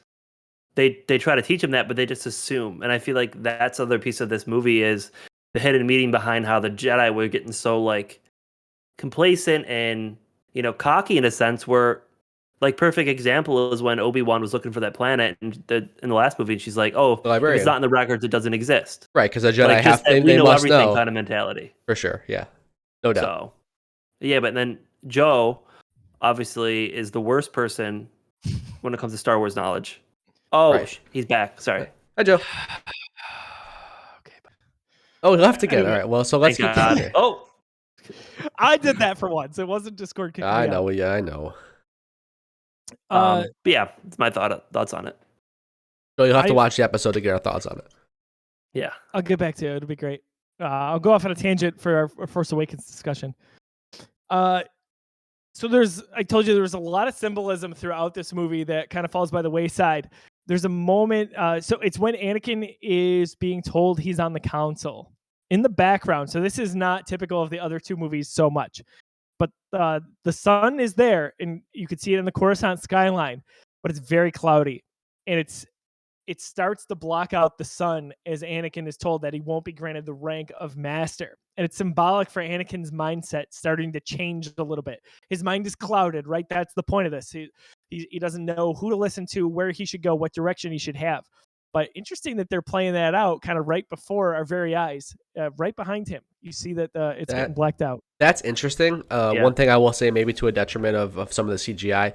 they try to teach him that, but they just assume. And I feel like that's the other piece of this movie is the hidden meaning behind how the Jedi were getting so like complacent and cocky in a sense. Where like perfect example is when Obi-Wan was looking for that planet in the last movie, and she's like, "Oh, The if librarian. it's not in the records, it doesn't exist." Right, because the Jedi Like just that we they know must everything know. kind of mentality. For sure, yeah. No doubt. So, yeah, but then Joe obviously is the worst person when it comes to Star Wars knowledge. Oh, Right. he's back. Sorry. Hi, Joe. Okay. Oh, he left again. Anyway. All right, well, so let's Thank keep going God. here. Oh, I did that for once. It wasn't Discord kicking I me know, out. yeah, I know. but yeah, it's my thoughts on it. So you'll have to I- watch the episode to get our thoughts on it. Yeah. I'll get back to it. It'll be great. I'll go off on a tangent for our Force Awakens discussion. So I told you there was a lot of symbolism throughout this movie that kind of falls by the wayside. There's a moment, so it's when Anakin is being told he's on the council in the background. So this is not typical of the other two movies so much, but the sun is there and you can see it in the Coruscant skyline, but it's very cloudy, and it starts to block out the sun as Anakin is told that he won't be granted the rank of master. And it's symbolic for Anakin's mindset starting to change a little bit. His mind is clouded, right? That's the point of this. He doesn't know who to listen to, where he should go, what direction he should have. But interesting that they're playing that out kind of right before our very eyes, right behind him. You see that it's getting blacked out. That's interesting. Yeah. One thing I will say, maybe to a detriment of some of the CGI,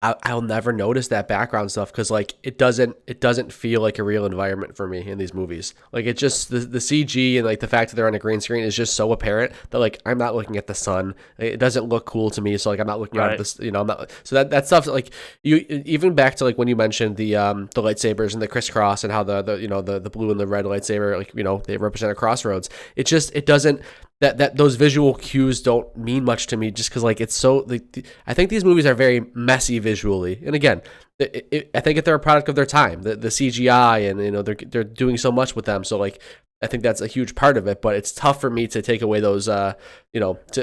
I'll never notice that background stuff because like it doesn't feel like a real environment for me in these movies. Like it just the CG and like the fact that they're on a green screen is just so apparent that like I'm not looking at the sun. It doesn't look cool to me, so like I'm not looking out at this. I'm not. So that stuff like you even back to like when you mentioned the lightsabers and the crisscross and how the blue and the red lightsaber like they represent a crossroads. It doesn't. That those visual cues don't mean much to me just because like it's so I think these movies are very messy visually, and again I think if they're a product of their time, the CGI and they're doing so much with them, so like I think that's a huge part of it, but it's tough for me to take away those to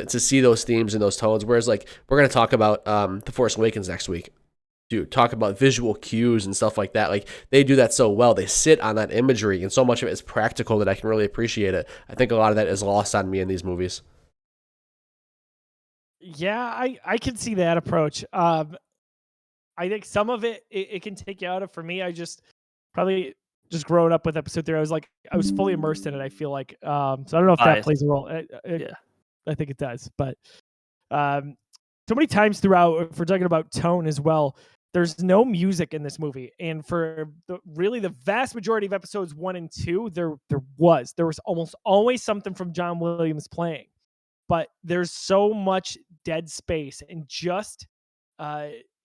see those themes and those tones, whereas like we're going to talk about The Force Awakens next week. Dude, talk about visual cues and stuff like that. Like they do that so well. They sit on that imagery, and so much of it is practical that I can really appreciate it. I think a lot of that is lost on me in these movies. Yeah, I can see that approach. I think some of it can take you out of. For me, I probably just growing up with episode 3, I was fully immersed in it. I feel like so I don't know if that plays a role. Yeah. I think it does, but so many times throughout, if we're talking about tone as well, there's no music in this movie, and for the vast majority of episodes 1 and 2, there was almost always something from John Williams playing, but there's so much dead space and just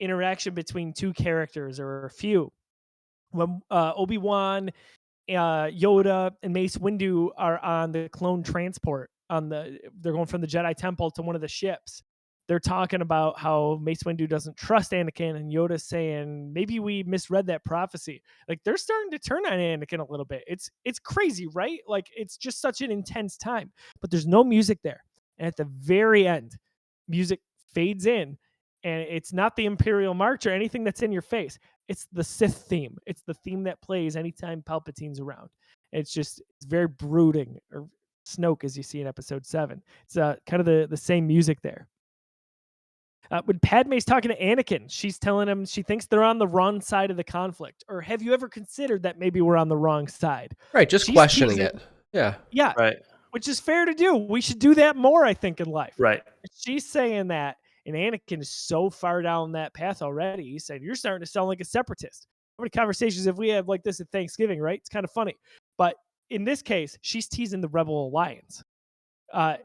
interaction between two characters or a few. When Obi-Wan, Yoda, and Mace Windu are on the clone transport they're going from the Jedi Temple to one of the ships. They're talking about how Mace Windu doesn't trust Anakin, and Yoda's saying maybe we misread that prophecy. Like they're starting to turn on Anakin a little bit. It's crazy, right? Like it's just such an intense time, but there's no music there. And at the very end, music fades in, and it's not the Imperial March or anything that's in your face. It's the Sith theme. It's the theme that plays anytime Palpatine's around. It's very brooding, or Snoke, as you see in episode 7. It's kind of the same music there. When Padme's talking to Anakin, she's telling him she thinks they're on the wrong side of the conflict. Or have you ever considered that maybe we're on the wrong side? Right, just She's questioning teasing- it. Yeah. Yeah. Right. Which is fair to do. We should do that more, I think, in life. Right. She's saying that, and Anakin is so far down that path already. He said, "You're starting to sound like a separatist." How many conversations have we had like this at Thanksgiving, right? It's kind of funny. But in this case, she's teasing the Rebel Alliance.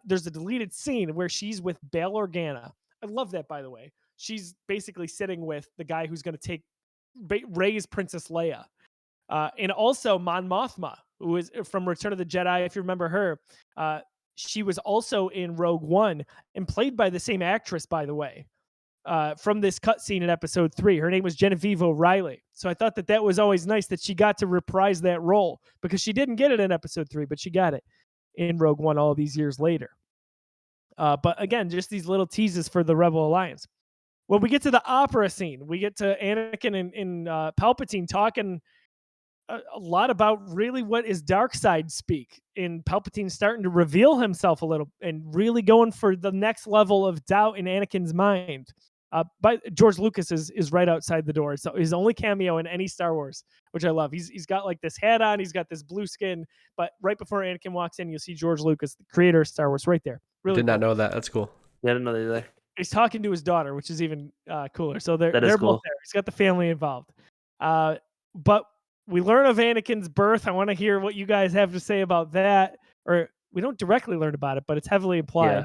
There's a deleted scene where she's with Bail Organa. I love that, by the way. She's basically sitting with the guy who's going to raise Princess Leia. And also Mon Mothma, who is from Return of the Jedi, if you remember her. she was also in Rogue One and played by the same actress, by the way, from this cutscene in episode 3. Her name was Genevieve O'Reilly. So I thought that was always nice that she got to reprise that role, because she didn't get it in episode 3, but she got it in Rogue One all these years later. But again, just these little teases for the Rebel Alliance. When we get to the opera scene, we get to Anakin and Palpatine talking a lot about really what is dark side speak, and Palpatine starting to reveal himself a little and really going for the next level of doubt in Anakin's mind. But George Lucas is right outside the door. So his only cameo in any Star Wars, which I love. He's got like this hat on, he's got this blue skin, but right before Anakin walks in, you'll see George Lucas, the creator of Star Wars, right there. Really Did not know that. That's cool. Yeah, I didn't know they were there. He's talking to his daughter, which is even cooler. So they're cool. both there. He's got the family involved. But we learn of Anakin's birth. I want to hear what you guys have to say about that. Or we don't directly learn about it, but it's heavily implied. Yeah.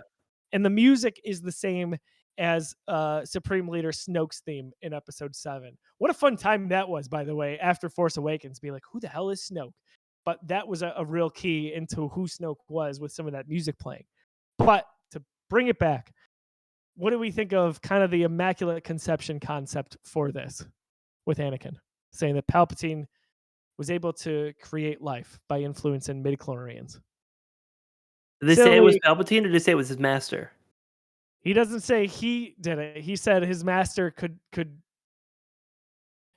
And the music is the same as Supreme Leader Snoke's theme in episode 7. What a fun time that was, by the way, after Force Awakens. Be like, who the hell is Snoke? But that was a real key into who Snoke was with some of that music playing. But to bring it back, what do we think of kind of the Immaculate Conception concept for this with Anakin? Saying that Palpatine was able to create life by influencing midichlorians. Did they say it was Palpatine, or did they say it was his master? He doesn't say he did it. He said his master could.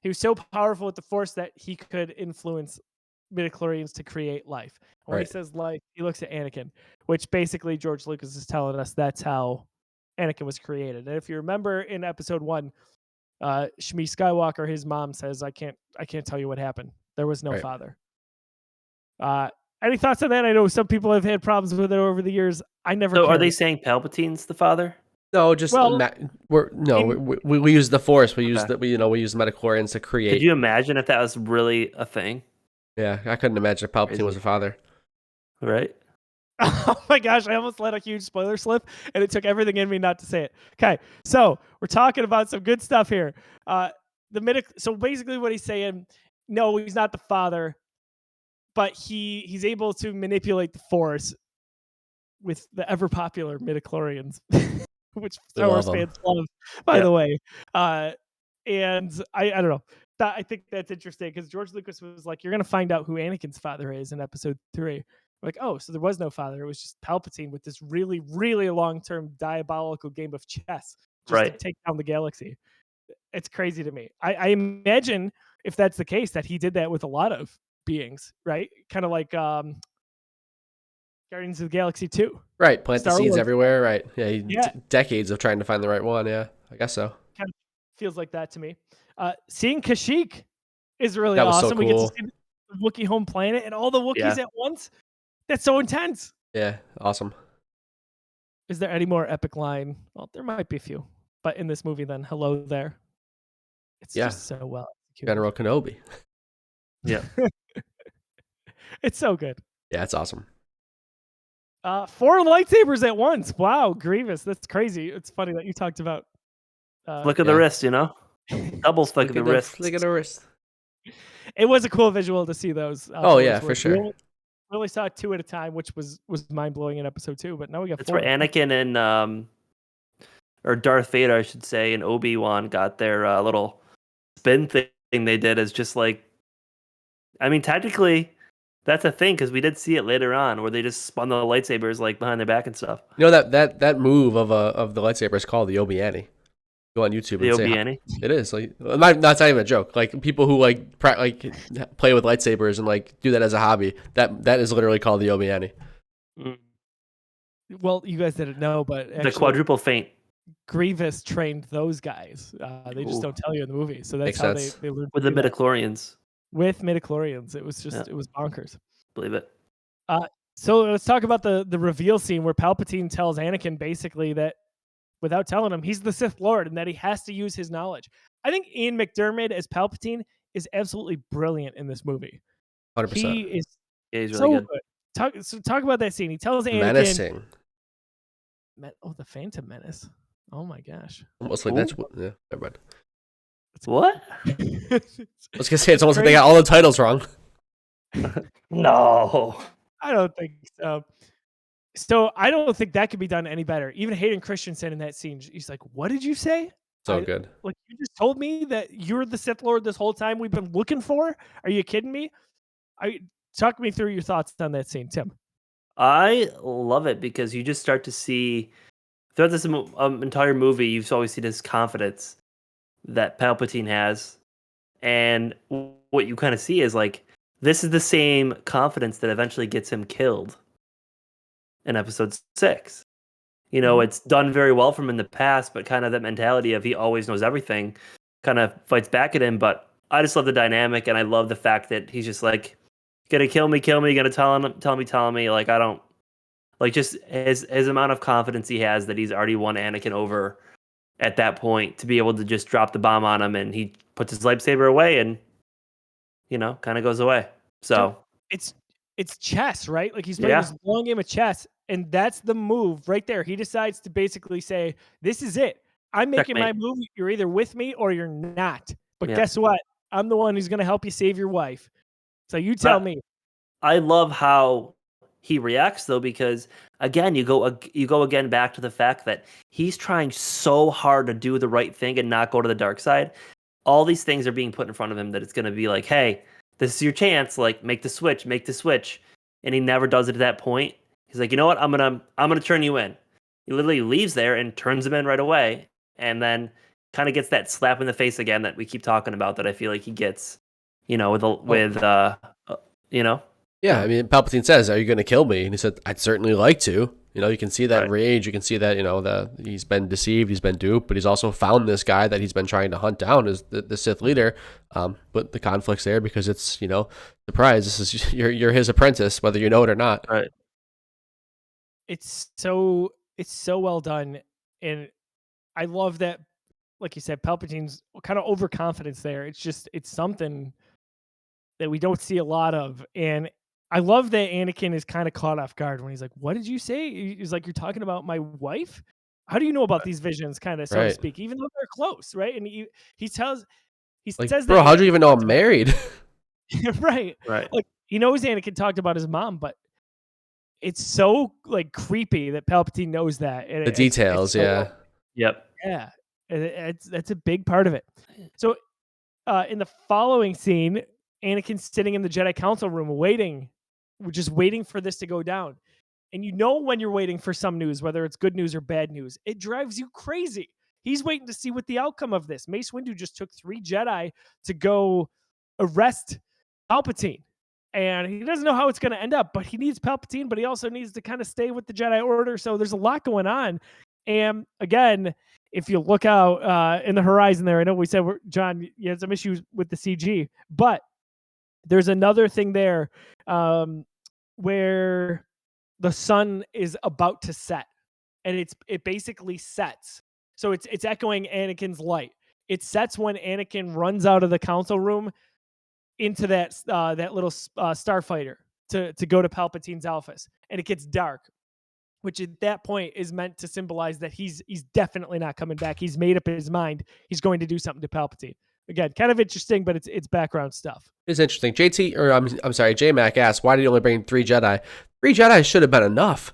He was so powerful with the Force that he could influence midichlorians to create life. When he says life, he looks at Anakin, which basically George Lucas is telling us that's how Anakin was created. And if you remember in episode 1, Shmi Skywalker, his mom says, I can't tell you what happened. There was no father. Any thoughts on that? I know some people have had problems with it over the years. I never. So cared. are they saying Palpatine's the father? No, just we use the Force. We use we use midichlorians to create. Could you imagine if that was really a thing? Yeah, I couldn't imagine if Palpatine was a father. Right. Oh my gosh, I almost let a huge spoiler slip, and it took everything in me not to say it. Okay, so we're talking about some good stuff here. So basically what he's saying, no, he's not the father, but he's able to manipulate the Force with the ever popular midichlorians, which Star Wars fans love, by the way. And I don't know. I think that's interesting because George Lucas was like, you're going to find out who Anakin's father is in episode 3. Like, oh, so there was no father. It was just Palpatine with this really, really long-term diabolical game of chess just to take down the galaxy. It's crazy to me. I imagine if that's the case that he did that with a lot of beings, right? Kind of like Guardians of the Galaxy 2. Right, plant the seeds everywhere, right. Yeah. Decades of trying to find the right one, I guess so. Kind of feels like that to me. Seeing Kashyyyk is really awesome. So cool. We get to see the Wookiee home planet and all the Wookiees at once. That's so intense. Yeah, awesome. Is there any more epic line? Well, there might be a few. But in this movie, then, hello there. It's just so well executed. General Kenobi. Yeah. It's so good. Yeah, it's awesome. 4 lightsabers at once. Wow, Grievous. That's crazy. It's funny that you talked about. Flick of the wrist, Double flick of the wrist. Flick of the wrist. It was a cool visual to see those. For sure. We only saw 2 at a time, which was mind blowing in episode 2. But now we got 4. That's where Anakin and or Darth Vader, I should say, and ObiWan got their little spin thing they did. Is just like, I mean, technically, that's a thing because we did see it later on where they just spun the lightsabers like behind their back and stuff. You know that move of the lightsaber is called the ObiWan. Go on YouTube and ObiWan? It is like that's not even a joke. Like people who play with lightsabers and like do that as a hobby. That is literally called the ObiWan. Well, you guys didn't know, but actually, the quadruple feint. Grievous trained those guys. They just don't tell you in the movie. So that's how they learned with the midichlorians. With midichlorians, it was just it was bonkers. Believe it. So let's talk about the reveal scene where Palpatine tells Anakin basically that without telling him he's the Sith Lord and that he has to use his knowledge. I think Ian McDiarmid as Palpatine is absolutely brilliant in this movie. 100%. He is he's really good. Talk about that scene. He tells Anakin. Menacing. The Phantom Menace. Oh my gosh. Almost like that's never mind. What? I was gonna say it's almost like they got all the titles wrong. No, I don't think so. So I don't think that could be done any better. Even Hayden Christensen in that scene, he's like, "What did you say? So good. Like, you just told me that you're the Sith Lord this whole time we've been looking for? Are you kidding me?" Talk me through your thoughts on that scene, Tim. I love it because you just start to see throughout this entire movie, you've always seen this confidence that Palpatine has, and what you kind of see is like this is the same confidence that eventually gets him killed in Episode 6. You know, it's done very well from him in the past, but kind of that mentality of he always knows everything kind of fights back at him. But I just love the dynamic, and I love the fact that he's just like, "You gotta kill me, you gotta tell me." Like, I don't like just his amount of confidence he has that he's already won Anakin over at that point to be able to just drop the bomb on him, and he puts his lightsaber away and, you know, kind of goes away. So it's chess, right? Like, he's playing this long game of chess, and that's the move right there. He decides to basically say, "This is it. I'm making my move. You're either with me or you're not. But guess what? I'm the one who's going to help you save your wife. So you tell me." I love how he reacts though, because again, you go again back to the fact that he's trying so hard to do the right thing and not go to the dark side. All these things are being put in front of him that it's going to be like, "Hey, this is your chance. Like, make the switch, and he never does it at that point. He's like, "You know what? I'm gonna turn you in." He literally leaves there and turns him in right away, and then kind of gets that slap in the face again that we keep talking about. That I feel like he gets, you know, you know. Yeah, I mean, Palpatine says, "Are you going to kill me?" And he said, "I'd certainly like to." You know, you can see that rage. You can see that, you know, he's been deceived, he's been duped, but he's also found this guy that he's been trying to hunt down as the Sith leader. But the conflict's there because it's, you know, surprise, this is you're his apprentice, whether you know it or not. Right. It's so well done, and I love that. Like you said, Palpatine's kind of overconfidence there. It's something that we don't see a lot of, and I love that Anakin is kind of caught off guard when he's like, "What did you say?" He's like, "You're talking about my wife? How do you know about these visions?" Kind of, so to speak, even though they're close, right? And he Like, says, "Bro, how'd you even know I'm married?" Right. Like, he knows Anakin talked about his mom, but it's so like creepy that Palpatine knows that. And the details, Yep. Yeah, that's a big part of it. So, in the following scene, Anakin's sitting in the Jedi Council room waiting. We're just waiting for this to go down. And you know when you're waiting for some news, whether it's good news or bad news, it drives you crazy. He's waiting to see what the outcome of this. Mace Windu just took 3 Jedi to go arrest Palpatine. And he doesn't know how it's going to end up, but he needs Palpatine, but he also needs to kind of stay with the Jedi Order. So there's a lot going on. And again, if you look out in the horizon there, I know we said, John, you had some issues with the CG, but there's another thing there where the sun is about to set, and it basically sets. So it's echoing Anakin's light. It sets when Anakin runs out of the council room into that little starfighter to go to Palpatine's office, and it gets dark, which at that point is meant to symbolize that he's definitely not coming back. He's made up his mind. He's going to do something to Palpatine. Again, kind of interesting, but it's background stuff. It's interesting. I'm sorry, J-Mac asked, "Why did he only bring 3 Jedi?" 3 Jedi should have been enough.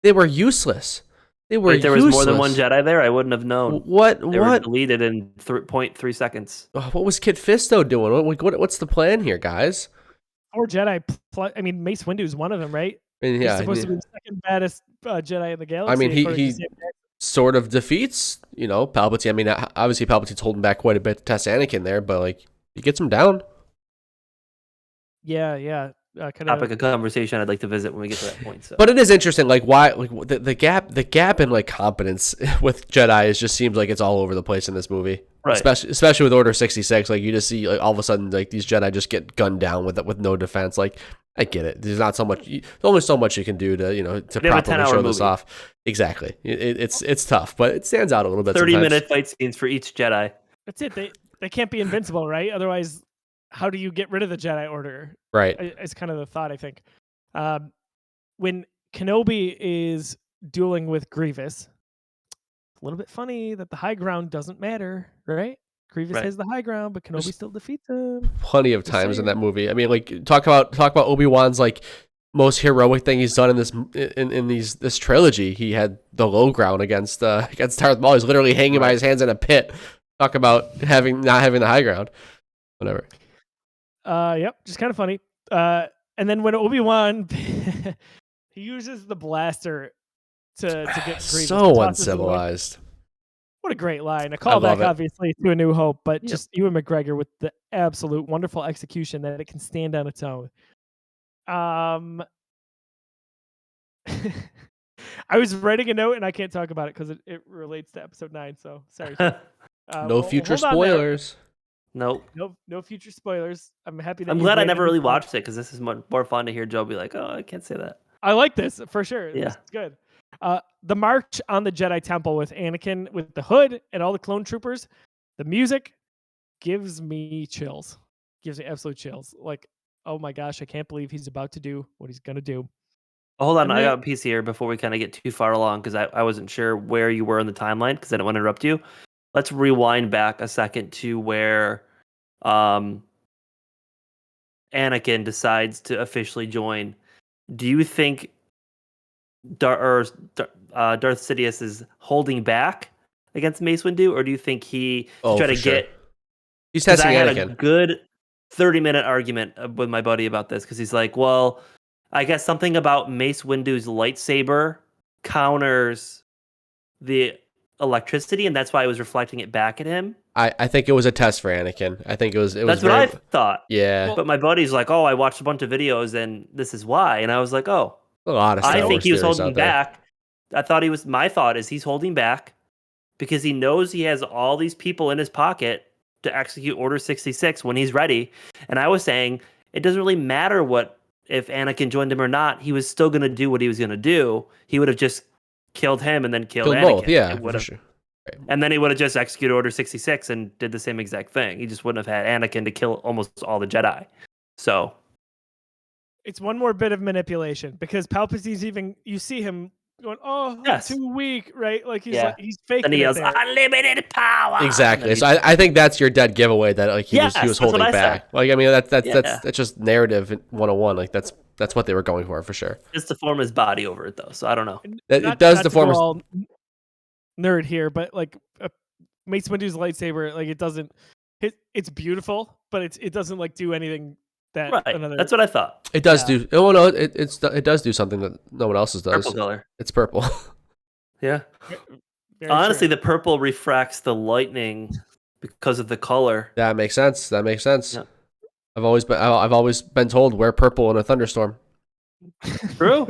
They were useless. There was more than 1 Jedi there. I wouldn't have known. What? They were deleted in 0.3 seconds. What was Kit Fisto doing? What's the plan here, guys? 4 Jedi. I mean, Mace Windu is one of them, right? I mean, yeah, he's supposed to be the second baddest Jedi in the galaxy. I mean, he sort of defeats, you know, Palpatine. I mean, obviously Palpatine's holding back quite a bit to test Anakin there, but like he gets him down. Yeah. Topic of conversation I'd like to visit when we get to that point. So. But it is interesting, like why, like the gap in like competence with Jedi just seems like it's all over the place in this movie, right? Especially with Order 66. Like you just see like all of a sudden like these Jedi just get gunned down with no defense. Like I get it. There's not so much. There's only so much you can do to properly show this off. Exactly. It's tough, but it stands out a little bit. 30-minute fight scenes for each Jedi. That's it. They can't be invincible, right? Otherwise, how do you get rid of the Jedi Order? Right. It's kind of the thought, I think. When Kenobi is dueling with Grievous, it's a little bit funny that the high ground doesn't matter, right? Grievous has the high ground, but Kenobi still defeats him. Plenty of times in that movie. I mean, like talk about Obi-Wan's like most heroic thing he's done in this trilogy. He had the low ground against Darth Maul. He's literally hanging by his hands in a pit. Talk about not having the high ground. Whatever. Yep, just kind of funny. And then when Obi-Wan he uses the blaster to get Grievous. So uncivilized. What a great line. A love callback, it. obviously, to A New Hope, but just Ewan McGregor with the absolute wonderful execution that it can stand on its own. I was writing a note and I can't talk about it because it relates to episode 9. So sorry. No future spoilers. Nope. No future spoilers. I'm happy that I'm you glad I read never it. really watched it because this is more fun to hear Joe be like, "Oh, I can't say that." I like this for sure. Yeah. It's good. The march on the Jedi Temple with Anakin with the hood and all the clone troopers, the music gives me chills. Gives me absolute chills. Like, oh my gosh, I can't believe he's about to do what he's gonna do. Hold on, And I then- got a piece here before we kind of get too far along because I wasn't sure where you were in the timeline because I didn't want to interrupt you. Let's rewind back a second to where Anakin decides to officially join. Do you think Darth Sidious is holding back against Mace Windu, or do you think he Oh, try to for sure. get? He's 'Cause testing I had a Anakin. good 30-minute argument with my buddy about this because he's like, well, I guess something about Mace Windu's lightsaber counters the electricity, and that's why I was reflecting it back at him. I think it was a test for Anakin. I think it was. That's what I thought. Yeah. But my buddy's like, oh, I watched a bunch of videos, and this is why. And I was like, oh, A lot of Star I think Wars he was theories holding out there. back. My thought is he's holding back because he knows he has all these people in his pocket to execute Order 66 when he's ready. And I was saying it doesn't really matter if Anakin joined him or not. He was still going to do what he was going to do. He would have just killed him and then killed Anakin. Both, yeah, It would for have- sure. And then he would have just executed Order 66 and did the same exact thing. He just wouldn't have had Anakin to kill almost all the Jedi. So It's one more bit of manipulation because Palpatine's even you see him going, oh, Yes. I'm too weak, right? Like he's Yeah. like he's faking then he it yells, there. unlimited power. Exactly. And So then I think that's your dead giveaway that like he Yes, was that's what holding I said. back. Like I mean that's Yeah. just narrative 101. Like that's what they were going for sure. just to form his body over it, though. So I don't know. It does not the to go form. all nerd here, but like Mace Windu's lightsaber, like it doesn't. It's beautiful, but it doesn't like do anything that Right. another. That's what I thought. It does Yeah. do. Oh no, it does do something that no one else's does. Purple color. It's purple. Yeah. Very Honestly, true. the purple refracts the lightning because of the color. That makes sense. Yeah. I've always been told wear purple in a thunderstorm. True.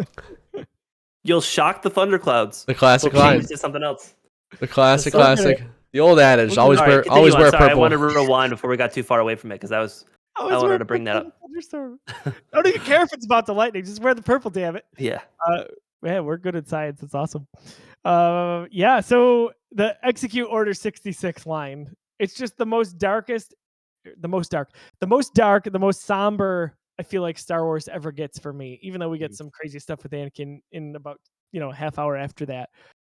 You'll shock the thunderclouds. The classic They'll change line. to something else. The classic. So good. The old adage. Always All right, wear continue on. Sorry, I purple. want to rewind before we got too far away from it because I wanted to bring that up. I don't even care if it's about the lightning. Just wear the purple, damn it. Yeah. Man, we're good at science. It's awesome. Yeah. So the execute Order 66 line. It's just the most dark, the most somber. I feel like Star Wars ever gets for me. Even though we get some crazy stuff with Anakin in about half hour after that.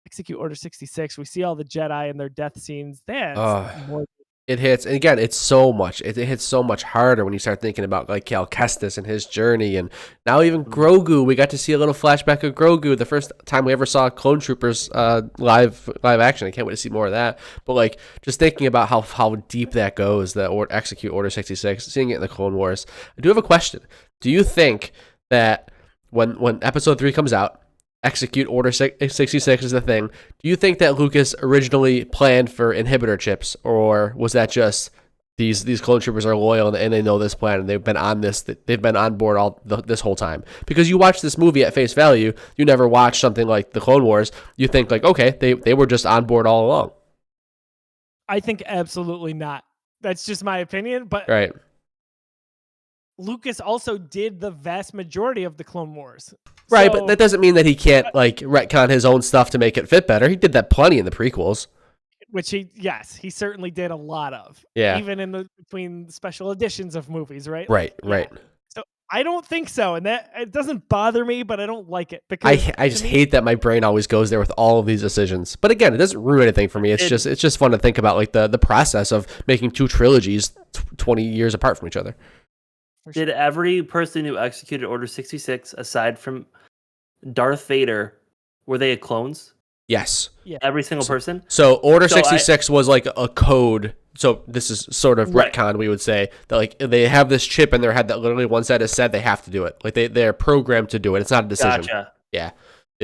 Execute Order 66. We see all the Jedi and their death scenes. That's more. It hits, and again, it's so much. It hits so much harder when you start thinking about like Cal Kestis and his journey, and now even Grogu. We got to see a little flashback of Grogu, the first time we ever saw Clone Troopers live action. I can't wait to see more of that. But like, just thinking about how deep that goes, execute Order 66, seeing it in the Clone Wars. I do have a question. Do you think that when Episode 3 comes out, execute Order 66 is the thing. Do you think that Lucas originally planned for inhibitor chips, or was that just these clone troopers are loyal and they know this plan and they've been on board this whole time? Because you watch this movie at face value, you never watch something like the Clone Wars. You think like, okay, they were just on board all along. I think absolutely not. That's just my opinion, but Right. Lucas also did the vast majority of the Clone Wars. Right, So- but that doesn't mean that he can't like retcon his own stuff to make it fit better. He did that plenty in the prequels. which he certainly did a lot of. Yeah. Even in between special editions of movies, right? Right, Yeah. right. So I don't think so, and that it doesn't bother me, but I don't like it because I just to me- hate that my brain always goes there with all of these decisions. But again, it doesn't ruin anything for me. It's just fun to think about like the process of making two trilogies 20 years apart from each other. for Did sure. every person who executed Order 66, aside from Darth Vader, were they clones? Yes. Yeah. Every single person? So Order So I- 66 was like a code. So this is sort of Right. retcon, we would say, that like they have this chip in their head that literally once that is said, they have to do it. Like they're programmed to do it. It's not a decision. Gotcha. Yeah.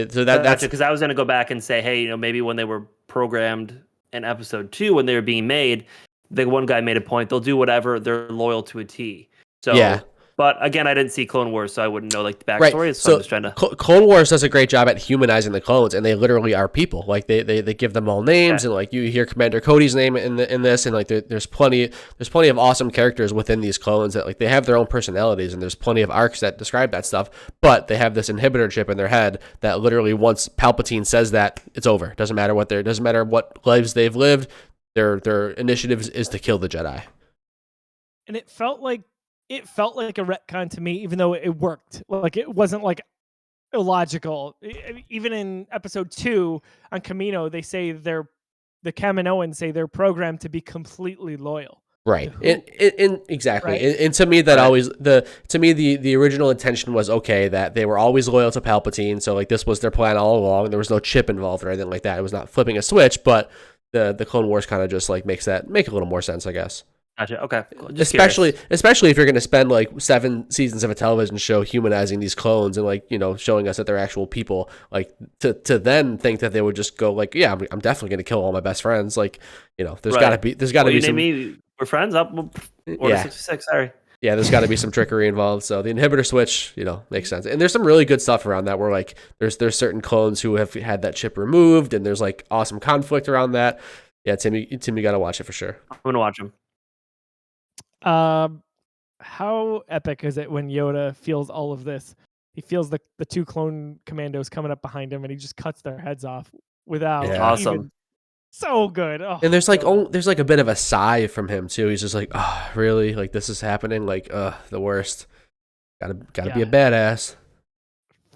So that's because I was going to go back and say, hey, maybe when they were programmed in episode 2, when they were being made, the one guy made a point. They'll do whatever. They're loyal to a T. So, Yeah. But again, I didn't see Clone Wars, so I wouldn't know like the right. backstory. So So I'm just trying to. Clone Wars does a great job at humanizing the clones, and they literally are people. Like they give them all names, and like you hear Commander Cody's name in this, and like there's plenty of awesome characters within these clones that like they have their own personalities, and there's plenty of arcs that describe that stuff. But they have this inhibitor chip in their head that literally once Palpatine says that, it's over. Doesn't matter what lives they've lived. Their initiative is to kill the Jedi. And it felt like a retcon to me, even though it worked. Like it wasn't like illogical. Even in episode 2 on Camino, they say the Kaminoans say they're programmed to be completely loyal. Right. Exactly. Right? And to me that always the original intention was okay, that they were always loyal to Palpatine, so like this was their plan all along. There was no chip involved or anything like that. It was not flipping a switch, but the Clone Wars kind of just like make a little more sense, I guess. Gotcha. Okay. Cool. Especially if you're going to spend like 7 seasons of a television show humanizing these clones and like, showing us that they're actual people, like to then think that they would just go like, yeah, I'm definitely going to kill all my best friends. Like, there's got to be some. Me, we're friends. Order 66. Sorry. Yeah, there's got to be some trickery involved. So the inhibitor switch, makes sense. And there's some really good stuff around that where like there's certain clones who have had that chip removed, and there's like awesome conflict around that. Yeah, Tim, you got to watch it for sure. I'm going to watch them. How epic is it when Yoda feels all of this? He feels the 2 clone commandos coming up behind him, and he just cuts their heads off without Awesome. So good. Oh, and there's like there's like a bit of a sigh from him too. He's just like, oh, really? Like this is happening? Like, the worst. Gotta be a badass.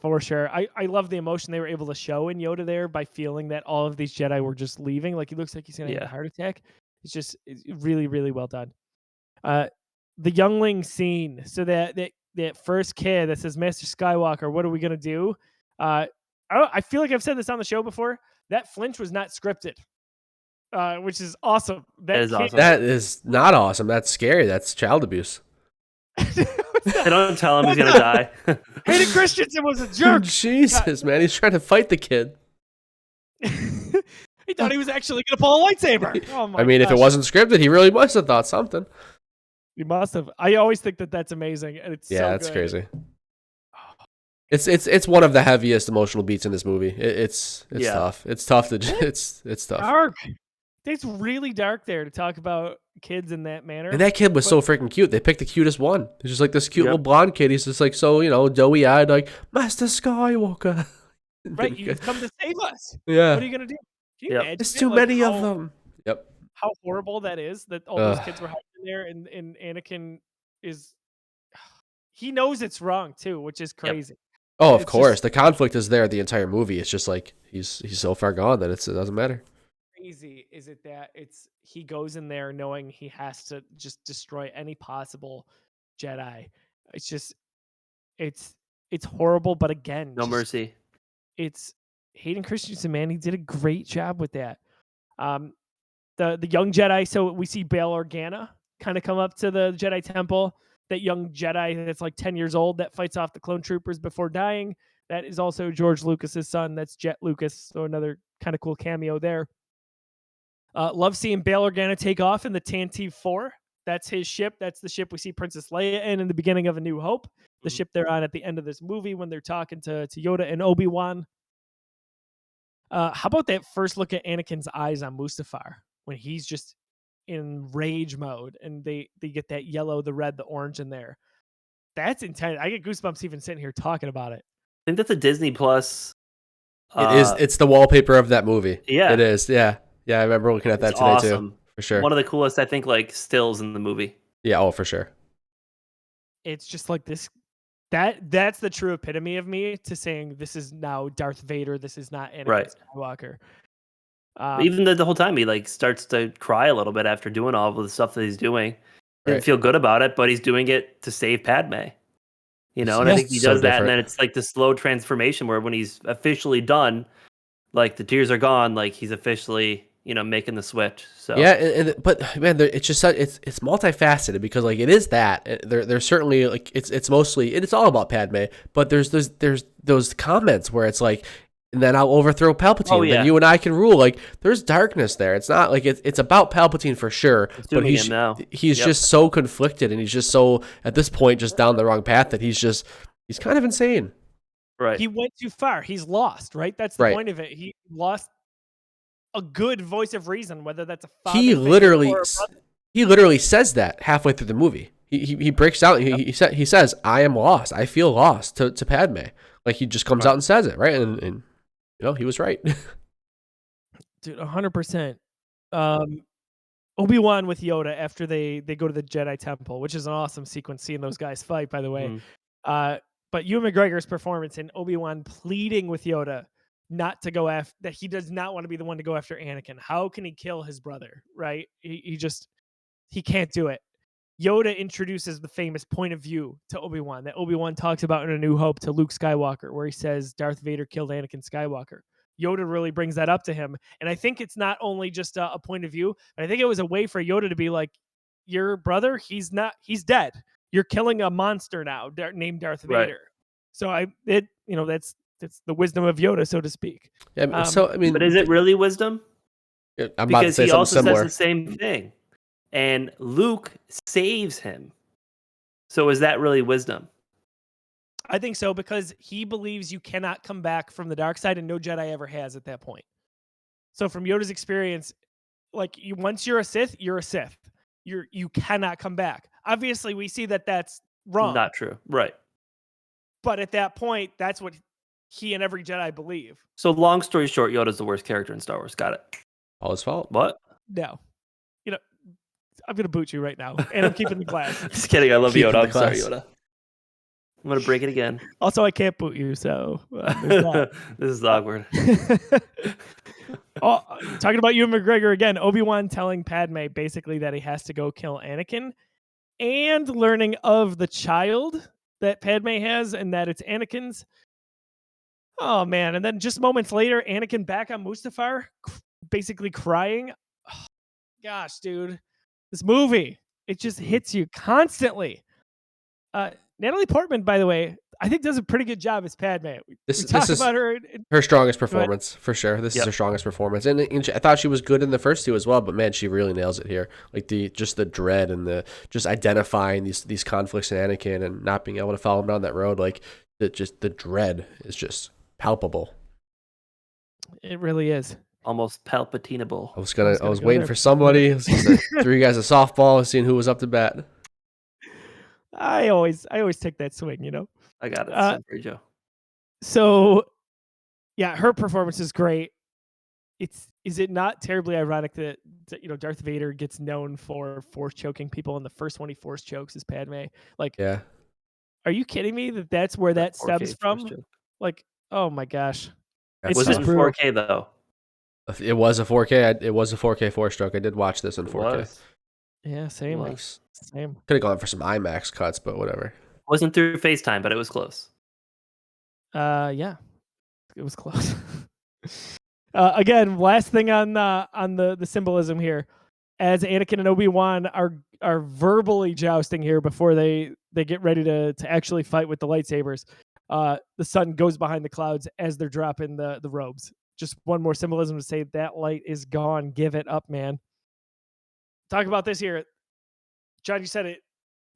For sure. I love the emotion they were able to show in Yoda there by feeling that all of these Jedi were just leaving. Like he looks like he's gonna have a heart attack. It's really, really well done. The youngling scene. So that first kid that says, Master Skywalker, what are we gonna do? I feel like I've said this on the show before. That flinch was not scripted. Which is awesome. That is awesome. That is not awesome. That's scary. That's child abuse. They don't tell him he's gonna die. Hayden Christensen was a jerk. Jesus, man, he's trying to fight the kid. He thought he was actually gonna pull a lightsaber. Oh my! I mean, if it wasn't scripted, he really must have thought something. He must have. I always think that's amazing, and it's that's crazy. It's one of the heaviest emotional beats in this movie. It's tough. It's tough it's tough. Dark. It's really dark there to talk about kids in that manner. And that kid was so freaking cute. They picked the cutest one. He's just like this cute little blonde kid. He's just like so, doughy eyed, like Master Skywalker. Right, you've come to save us. Yeah. What are you gonna do? Can you imagine There's too many of them. Yep. How horrible that is that all those kids were hiding there, and Anakin is. He knows it's wrong too, which is crazy. Yep. Oh, of course. The conflict is there the entire movie. It's just like he's so far gone that it doesn't matter. Crazy is it that he goes in there knowing he has to just destroy any possible Jedi. It's just it's horrible, but again, no mercy. It's Hayden Christensen, man. He did a great job with that. The young Jedi. So we see Bail Organa kind of come up to the Jedi Temple. That young Jedi that's like 10 years old that fights off the clone troopers before dying. That is also George Lucas's son. That's Jet Lucas. So another kind of cool cameo there. Love seeing Bail Organa take off in the Tantive 4. That's his ship. That's the ship we see Princess Leia in the beginning of A New Hope. The ship they're on at the end of this movie when they're talking to Yoda and ObiWan. How about that first look at Anakin's eyes on Mustafar when he's just in rage mode and they get that yellow, the red, the orange in there. That's intense. I get goosebumps even sitting here talking about it. I think that's a Disney Plus. It is. It's the wallpaper of that movie. Yeah. It is. Yeah. Yeah, I remember looking at that today awesome. too. For sure. One of the coolest, I think, like stills in the movie. Yeah, for sure. It's just like this. That's the true epitome of me to saying this is now Darth Vader. This is not Anakin Skywalker. Even the whole time he like starts to cry a little bit after doing all of the stuff that he's doing. didn't feel good about it, but he's doing it to save Padme. You know, and I think he So does that, and different. then it's like the slow transformation where when he's officially done, like the tears are gone, like he's officially, making the switch. So Yeah, but man, it's just it's multifaceted because like it is that there's certainly like it's mostly it's all about Padme, but there's those comments where it's like, and then I'll overthrow Palpatine. Oh, yeah. Then you and I can rule. Like there's darkness there. It's not like it's about Palpatine for sure, but him now. he's Yep. just so conflicted, and he's just so at this point just down the wrong path that he's kind of insane. Right. He went too far. He's lost, right? That's the Right. point of it. He lost a good voice of reason, whether that's a father He figure literally or a brother. he literally says that halfway through the movie. He breaks down. He says, "I am lost. I feel lost" to Padme. Like he just comes out and says it, right? And he was right. Dude, 100%. Obi-Wan with Yoda after they go to the Jedi Temple, which is an awesome sequence seeing those guys fight, by the way. But Ewan McGregor's performance and Obi-Wan pleading with Yoda not to go after, that he does not want to be the one to go after Anakin. How can he kill his brother, right? He can't do it. Yoda introduces the famous point of view to Obi-Wan that Obi-Wan talks about in A New Hope to Luke Skywalker, where he says Darth Vader killed Anakin Skywalker. Yoda really brings that up to him. And I think it's not only just a point of view, but I think it was a way for Yoda to be like, your brother, he's dead. You're killing a monster now named Darth Vader. Right. So that's the wisdom of Yoda, so to speak. Yeah. But is it really wisdom? I'm about to Because say he something also similar. says the same thing. And Luke saves him. So is that really wisdom? I think so, because he believes you cannot come back from the dark side, and no Jedi ever has at that point. So from Yoda's experience, like once you're a Sith, you're a Sith. You cannot come back. Obviously, we see that that's wrong. Not true. Right. But at that point, that's what he and every Jedi believe. So long story short, Yoda's the worst character in Star Wars. Got it. All his fault. What? No. I'm going to boot you right now, and I'm keeping the class. Just kidding. I love Keeping Yoda. the I'm sorry, class. Yoda. I'm going to break it again. Also, I can't boot you, so there's that. This is awkward. Talking about Ewan McGregor again, Obi-Wan telling Padme basically that he has to go kill Anakin, and learning of the child that Padme has and that it's Anakin's. Oh, man. And then just moments later, Anakin back on Mustafar, basically crying. Oh, gosh, dude. This movie, it just hits you constantly. Natalie Portman, by the way, I think does a pretty good job as Padme. This is about her. her strongest performance for sure. This is Yep. her strongest performance, and I thought she was good in the first two as well. But man, she really nails it here. Like the dread and the just identifying these conflicts in Anakin and not being able to follow him down that road. Like the dread is just palpable. It really is. Almost palpatinable. I was waiting for somebody. I was gonna throw you guys a softball, seeing who was up to bat. I always take that swing, I got it. Same for you, Joe. So, yeah, her performance is great. Is it not terribly ironic that Darth Vader gets known for force choking people, and the first one he force chokes is Padme? Like, Yeah, are you kidding me that's where that 4K stems from? force choke. Like, oh my gosh. That's Was it just in tough. brutal. 4K though? It was a 4K. It was a 4K four stroke. I did watch this in 4K. Was. Yeah, same. Was. Same. Could have gone for some IMAX cuts, but whatever. Wasn't through FaceTime, but it was close. Yeah, it was close. Again, last thing on the symbolism here, as Anakin and Obi-Wan are verbally jousting here before they get ready to actually fight with the lightsabers. The sun goes behind the clouds as they're dropping the robes. Just one more symbolism to say that light is gone. Give it up, man. Talk about this here. John, you said it.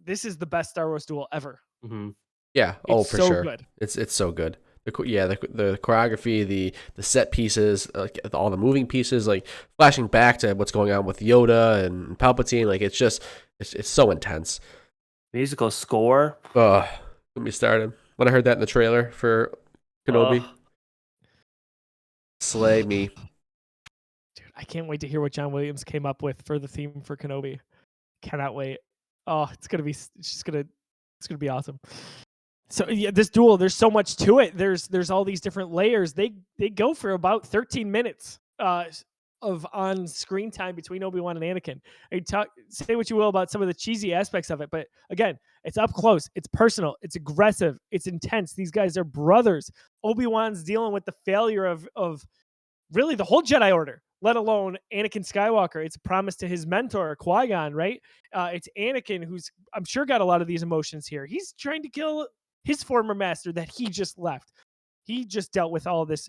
This is the best Star Wars duel ever. Mm-hmm. Yeah. It's For so sure. good. It's so good. The choreography, the set pieces, like all the moving pieces, like flashing back to what's going on with Yoda and Palpatine. Like it's so intense. Musical score. Ugh, get me started. When I heard that in the trailer for Kenobi, slay me. Dude, I can't wait to hear what John Williams came up with for the theme for Kenobi. Cannot wait. Oh, it's gonna be awesome. So yeah, this duel, there's so much to it. There's all these different layers. They go for about 13 minutes. of on-screen time between Obi-Wan and Anakin. Say what you will about some of the cheesy aspects of it, but again, it's up close, it's personal, it's aggressive, it's intense. These guys are brothers. Obi-Wan's dealing with the failure of really the whole Jedi Order, let alone Anakin Skywalker. It's a promise to his mentor, Qui-Gon, right? It's Anakin who's, I'm sure, got a lot of these emotions here. He's trying to kill his former master that he just left. He just dealt with all this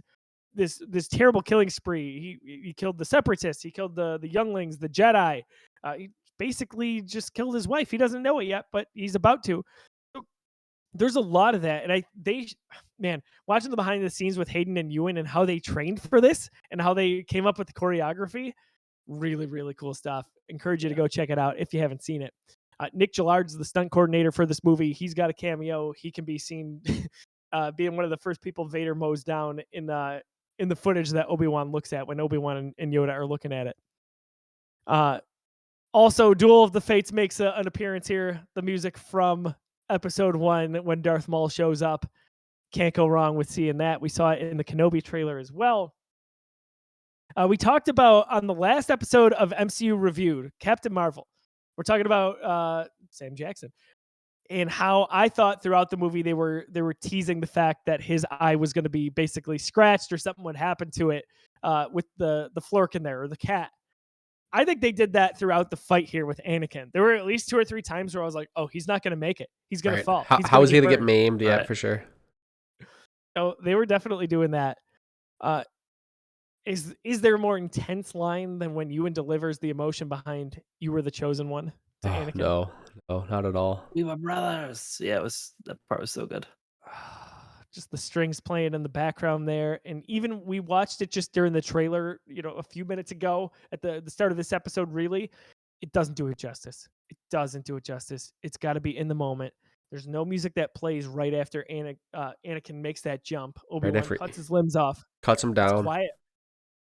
terrible killing spree. He killed the Separatists. He killed the younglings, the Jedi. He basically just killed his wife. He doesn't know it yet, but he's about to. So there's a lot of that, and man, watching the behind the scenes with Hayden and Ewan and how they trained for this and how they came up with the choreography, really, really cool stuff. Encourage you to go check it out if you haven't seen it. Nick Gillard's the stunt coordinator for this movie. He's got a cameo. He can be seen being one of the first people Vader mows down in the footage that Obi-Wan looks at when Obi-Wan and Yoda are looking at it. Also, Duel of the Fates makes an appearance here. The music from Episode 1 when Darth Maul shows up. Can't go wrong with seeing that. We saw it in the Kenobi trailer as well. We talked about on the last episode of MCU Reviewed, Captain Marvel. We're talking about Sam Jackson and how I thought throughout the movie they were teasing the fact that his eye was going to be basically scratched or something would happen to it with the Flurkin there or the cat. I think they did that throughout the fight here with Anakin. There were at least 2 or 3 times where I was like, oh, he's not going to make it. He's going to fall. How is he going to get maimed? Yeah, for sure. So they were definitely doing that. Is there a more intense line than when Ewan delivers the emotion behind "You were the chosen one" to Anakin? No, not at all. We were brothers. Yeah, that part was so good. Just the strings playing in the background there, and even we watched it just during the trailer, a few minutes ago at the start of this episode. Really, it doesn't do it justice. It doesn't do it justice. It's got to be in the moment. There's no music that plays right after Anakin makes that jump. Obi-Wan cuts his limbs off, cuts him down. It's quiet.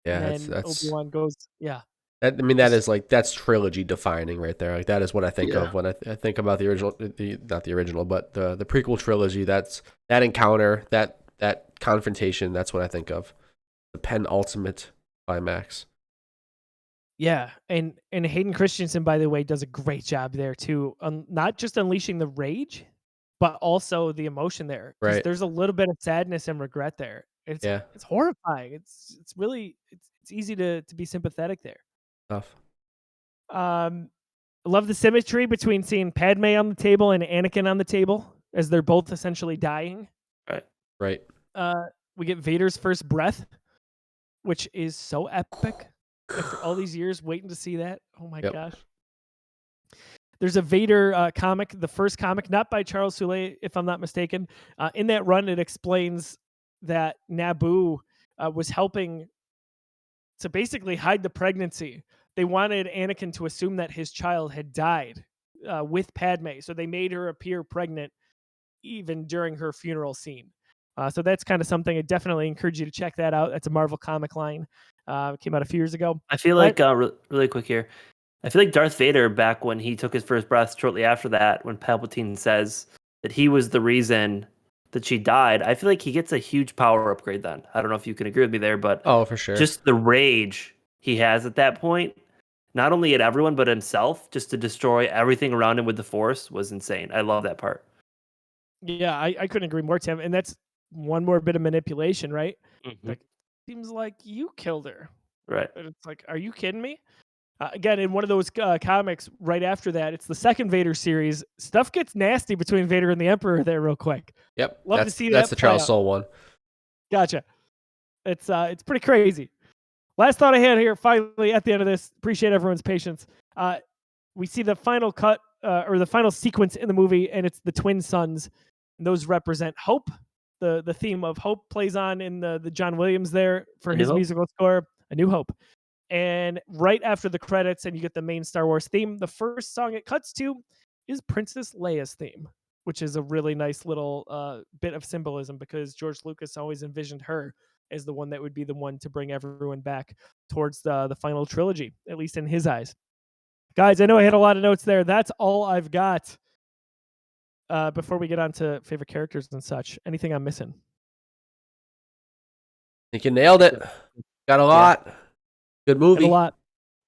Yeah, and that's Obi-Wan goes. Yeah, that's trilogy defining right there. Like that is what I think of when I think about the original, not the original, but the prequel trilogy. That's that encounter, that confrontation. That's what I think of. The penultimate climax. Yeah, and Hayden Christensen, by the way, does a great job there too. Not just unleashing the rage, but also the emotion there. Right. There's a little bit of sadness and regret there. It's horrifying. It's really it's easy to be sympathetic there. Tough. I love the symmetry between seeing Padme on the table and Anakin on the table as they're both essentially dying. Right. We get Vader's first breath, which is so epic. After all these years waiting to see that. Oh my gosh. There's a Vader comic, the first comic, not by Charles Soule, if I'm not mistaken. In that run, it explains that Naboo was helping to basically hide the pregnancy. They wanted Anakin to assume that his child had died with Padme, so they made her appear pregnant even during her funeral scene. So that's kind of something I definitely encourage you to check that out. That's a Marvel comic line. Came out a few years ago. I feel like, really quick here, I feel like Darth Vader, back when he took his first breath shortly after that, when Palpatine says that he was the reason that she died, I feel like he gets a huge power upgrade then. I don't know if you can agree with me there, but for sure. Just the rage he has at that point, not only at everyone, but himself, just to destroy everything around him with the Force, was insane. I love that part. Yeah, I couldn't agree more, Tim. And that's one more bit of manipulation, right? Mm-hmm. Like, seems like you killed her. Right. And it's like, are you kidding me? Again, in one of those comics right after that, it's the second Vader series. Stuff gets nasty between Vader and the Emperor there real quick. Yep. Love to see that. That's the Charles Soule one. Gotcha. It's pretty crazy. Last thought I had here, finally, at the end of this, appreciate everyone's patience. We see the final cut or the final sequence in the movie, and it's the twin sons. And those represent hope. The theme of hope plays on in the John Williams there for his musical score, A New Hope. And right after the credits and you get the main Star Wars theme, the first song it cuts to is Princess Leia's theme, which is a really nice little bit of symbolism because George Lucas always envisioned her as the one that would be the one to bring everyone back towards the final trilogy, at least in his eyes. Guys, I know I had a lot of notes there. That's all I've got. Before we get on to favorite characters and such, anything I'm missing? I think you nailed it. Got a lot. Good movie. A lot.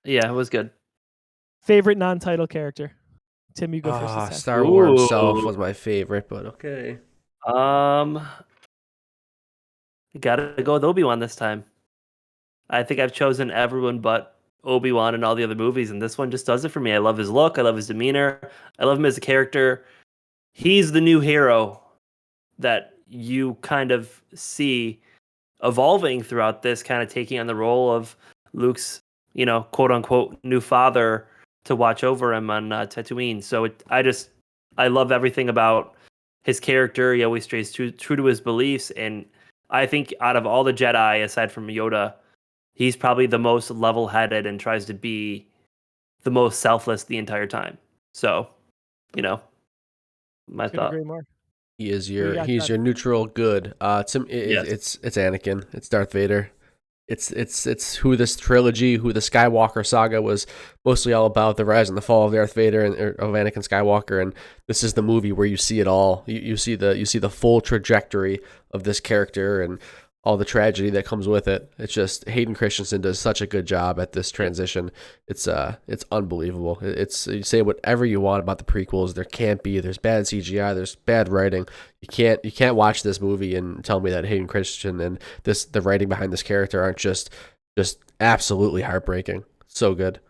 Yeah, it was good. Favorite non-title character? Tim, you go first this time. Star Wars Ooh. himself was my favorite, but okay. Gotta go with Obi-Wan this time. I think I've chosen everyone but Obi-Wan in all the other movies, and this one just does it for me. I love his look. I love his demeanor. I love him as a character. He's the new hero that you kind of see evolving throughout this, kind of taking on the role of Luke's, quote unquote, new father to watch over him on Tatooine. So I love everything about his character. He always stays true to his beliefs, and I think out of all the Jedi, aside from Yoda, he's probably the most level-headed and tries to be the most selfless the entire time. So, my Couldn't thought. agree more. He's We got your neutral good. Yes. It's Anakin. It's Darth Vader. It's who this trilogy, who the Skywalker saga was mostly all about, the rise and the fall of Darth Vader and of Anakin Skywalker, and this is the movie where you see it all. You see the full trajectory of this character and all the tragedy that comes with it. It's just Hayden Christensen does such a good job at this transition. It's unbelievable. You say whatever you want about the prequels. There's bad CGI, there's bad writing. You can't watch this movie and tell me that Hayden Christensen and the writing behind this character aren't just absolutely heartbreaking. So good.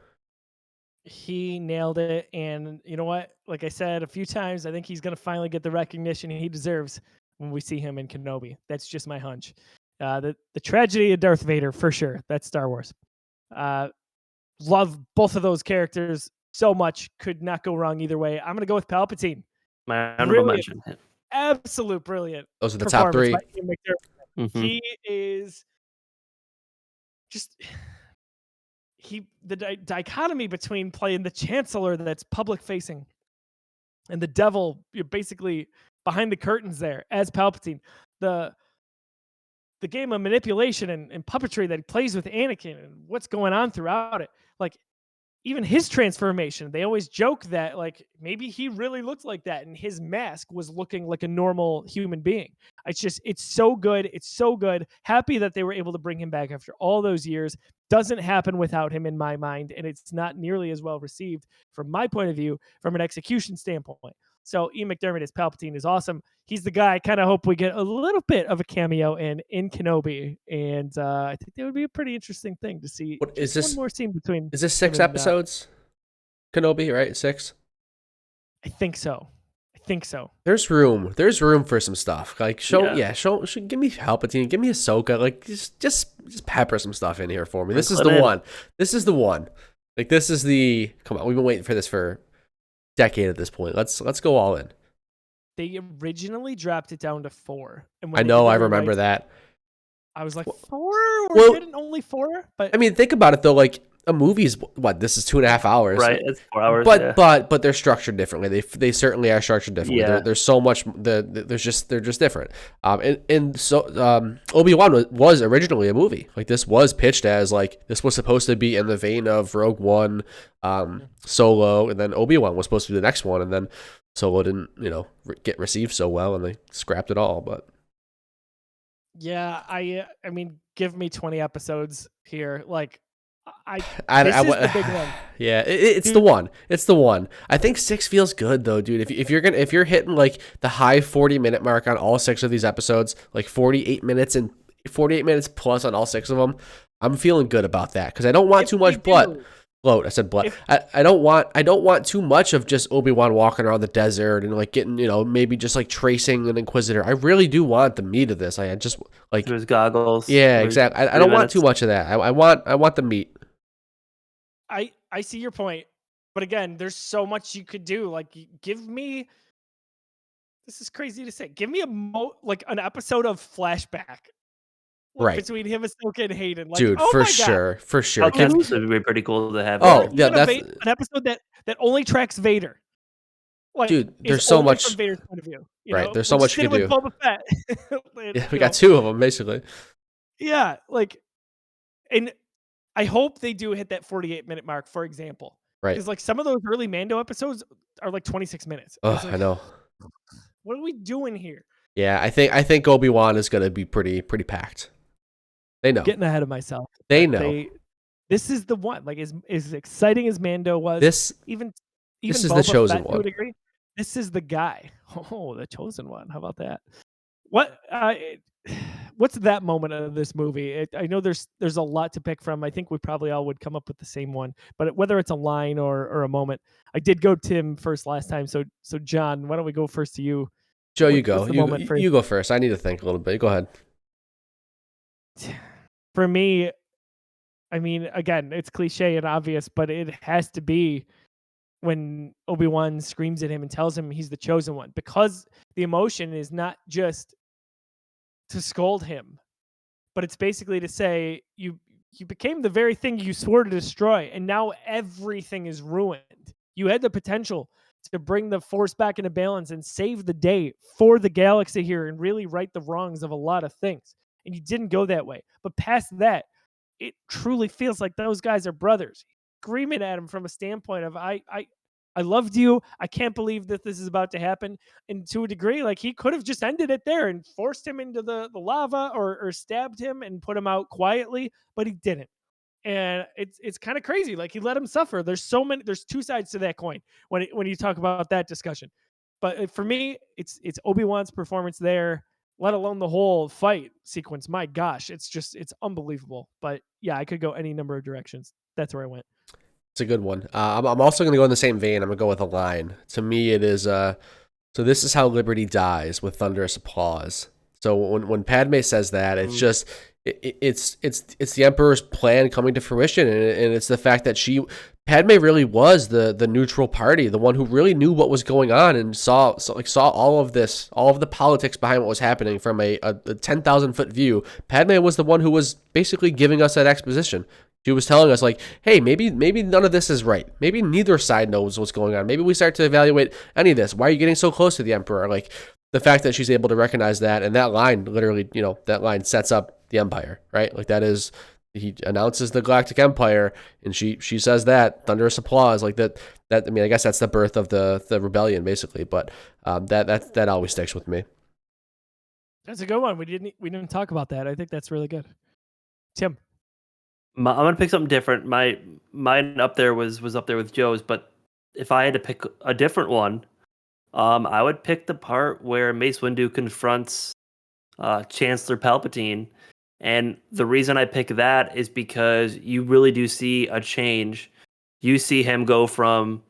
He nailed it, and you know what? Like I said a few times, I think he's gonna finally get the recognition he deserves when we see him in Kenobi. That's just my hunch. The tragedy of Darth Vader, for sure. That's Star Wars. Love both of those characters so much. Could not go wrong either way. I'm gonna go with Palpatine. My honorable mention. Absolute brilliant. Those are the top three. By Ian McDiarmid. Mm-hmm. He is just the dichotomy between playing the Chancellor that's public facing and the devil, you're basically behind the curtains there as Palpatine. The game of manipulation and puppetry that he plays with Anakin and what's going on throughout it. Like, even his transformation, they always joke that like maybe he really looked like that and his mask was looking like a normal human being. It's so good. It's so good. Happy that they were able to bring him back after all those years. Doesn't happen without him in my mind, and it's not nearly as well received from my point of view from an execution standpoint. So Ian McDiarmid as Palpatine is awesome. He's the guy I kind of hope we get a little bit of a cameo in Kenobi, and I think that would be a pretty interesting thing to see. What is this? One more scene between. Is this 6 him and, episodes? Kenobi, right? 6. I think so. There's room for some stuff. Like give me Palpatine, give me Ahsoka. Like just pepper some stuff in here for me. This is the one. Like this is the come on. We've been waiting for this for a decade at this point. Let's go all in. They originally dropped it down to 4. And I know, I remember that. I was like, 4? We're getting only 4? But I mean, think about it though. Like a movie's this is 2.5 hours, right? It's 4 hours, but they're structured differently. They certainly are structured differently. Yeah. There's so much. They're just different. And so Obi-Wan was originally a movie. Like this was pitched as like this was supposed to be in the vein of Rogue One, Solo, and then Obi-Wan was supposed to be the next one, and then Solo didn't get received so well, and they scrapped it all. But yeah, I mean, give me 20 episodes here, like. This is the big one. Yeah, it's the one. It's the one. I think 6 feels good though, dude. If you're hitting like the high 40-minute mark on all 6 of these episodes, like 48 minutes plus on all 6 of them, I'm feeling good about that because I don't want too much blood. Bloat. I said blood. I don't want too much of just Obi-Wan walking around the desert and like getting maybe just like tracing an Inquisitor. I really do want the meat of this. I just like there's goggles. Yeah, exactly. I don't want too much of that. I want the meat. I see your point, but again, there's so much you could do. Like, give me. This is crazy to say. Give me an episode of flashback. Right. Between him, Ahsoka, and Hayden. Like, dude, for sure. This would be pretty cool to have. Oh, yeah, that's an episode that only tracks Vader. Like, dude, there's so much from Vader's point of view. Right, there's so much you can do. Boba Fett. Yeah, we got 2 of them basically. Yeah, like, and I hope they do hit that 48-minute mark, for example. Right. Because like some of those early Mando episodes are like 26 minutes. Oh, like, I know. What are we doing here? Yeah, I think Obi-Wan is going to be pretty packed. They know. Getting ahead of myself. They know. This is the one. Like as exciting as Mando was, This even is the Boba chosen Fett to one. a degree. This is the guy. Oh, the chosen one. How about that? What? What's that moment of this movie? I know there's a lot to pick from. I think we probably all would come up with the same one, but whether it's a line or a moment, I did go Tim first last time. So John, why don't we go first to you? Joe, you go. What's the moment for You go first. I need to think a little bit. Go ahead. For me, I mean, again, it's cliche and obvious, but it has to be when Obi-Wan screams at him and tells him he's the chosen one, because the emotion is not just to scold him, but it's basically to say you became the very thing you swore to destroy, and now everything is ruined. You had the potential to bring the Force back into balance and save the day for the galaxy here and really right the wrongs of a lot of things. And you didn't go that way. But past that, it truly feels like those guys are brothers. Screaming at him from a standpoint of I loved you. I can't believe that this is about to happen. And to a degree, like he could have just ended it there and forced him into the lava or stabbed him and put him out quietly, but he didn't. And it's kind of crazy. Like he let him suffer. There's two sides to that coin when you talk about that discussion. But for me, it's Obi-Wan's performance there, let alone the whole fight sequence. My gosh, it's unbelievable. But yeah, I could go any number of directions. That's where I went. It's a good one. I'm also going to go in the same vein. I'm going to go with a line. To me, it is, so this is how liberty dies, with thunderous applause. So when Padme says that, it's just, it's the Emperor's plan coming to fruition. And it's the fact that Padme really was the neutral party, the one who really knew what was going on and saw all of this, all of the politics behind what was happening from a 10,000 foot view. Padme was the one who was basically giving us that exposition. She was telling us, like, hey, maybe none of this is right. Maybe neither side knows what's going on. Maybe we start to evaluate any of this. Why are you getting so close to the Emperor? Like, the fact that she's able to recognize that, and that line literally, that line sets up the Empire, right? Like, that is, he announces the Galactic Empire, and she says that, thunderous applause, like that. I mean, I guess that's the birth of the rebellion, basically. But that always sticks with me. That's a good one. We didn't talk about that. I think that's really good. Tim. I'm gonna pick something different. Mine up there was up there with Joe's, but if I had to pick a different one, I would pick the part where Mace Windu confronts Chancellor Palpatine, and the reason I pick that is because you really do see a change. You see him go from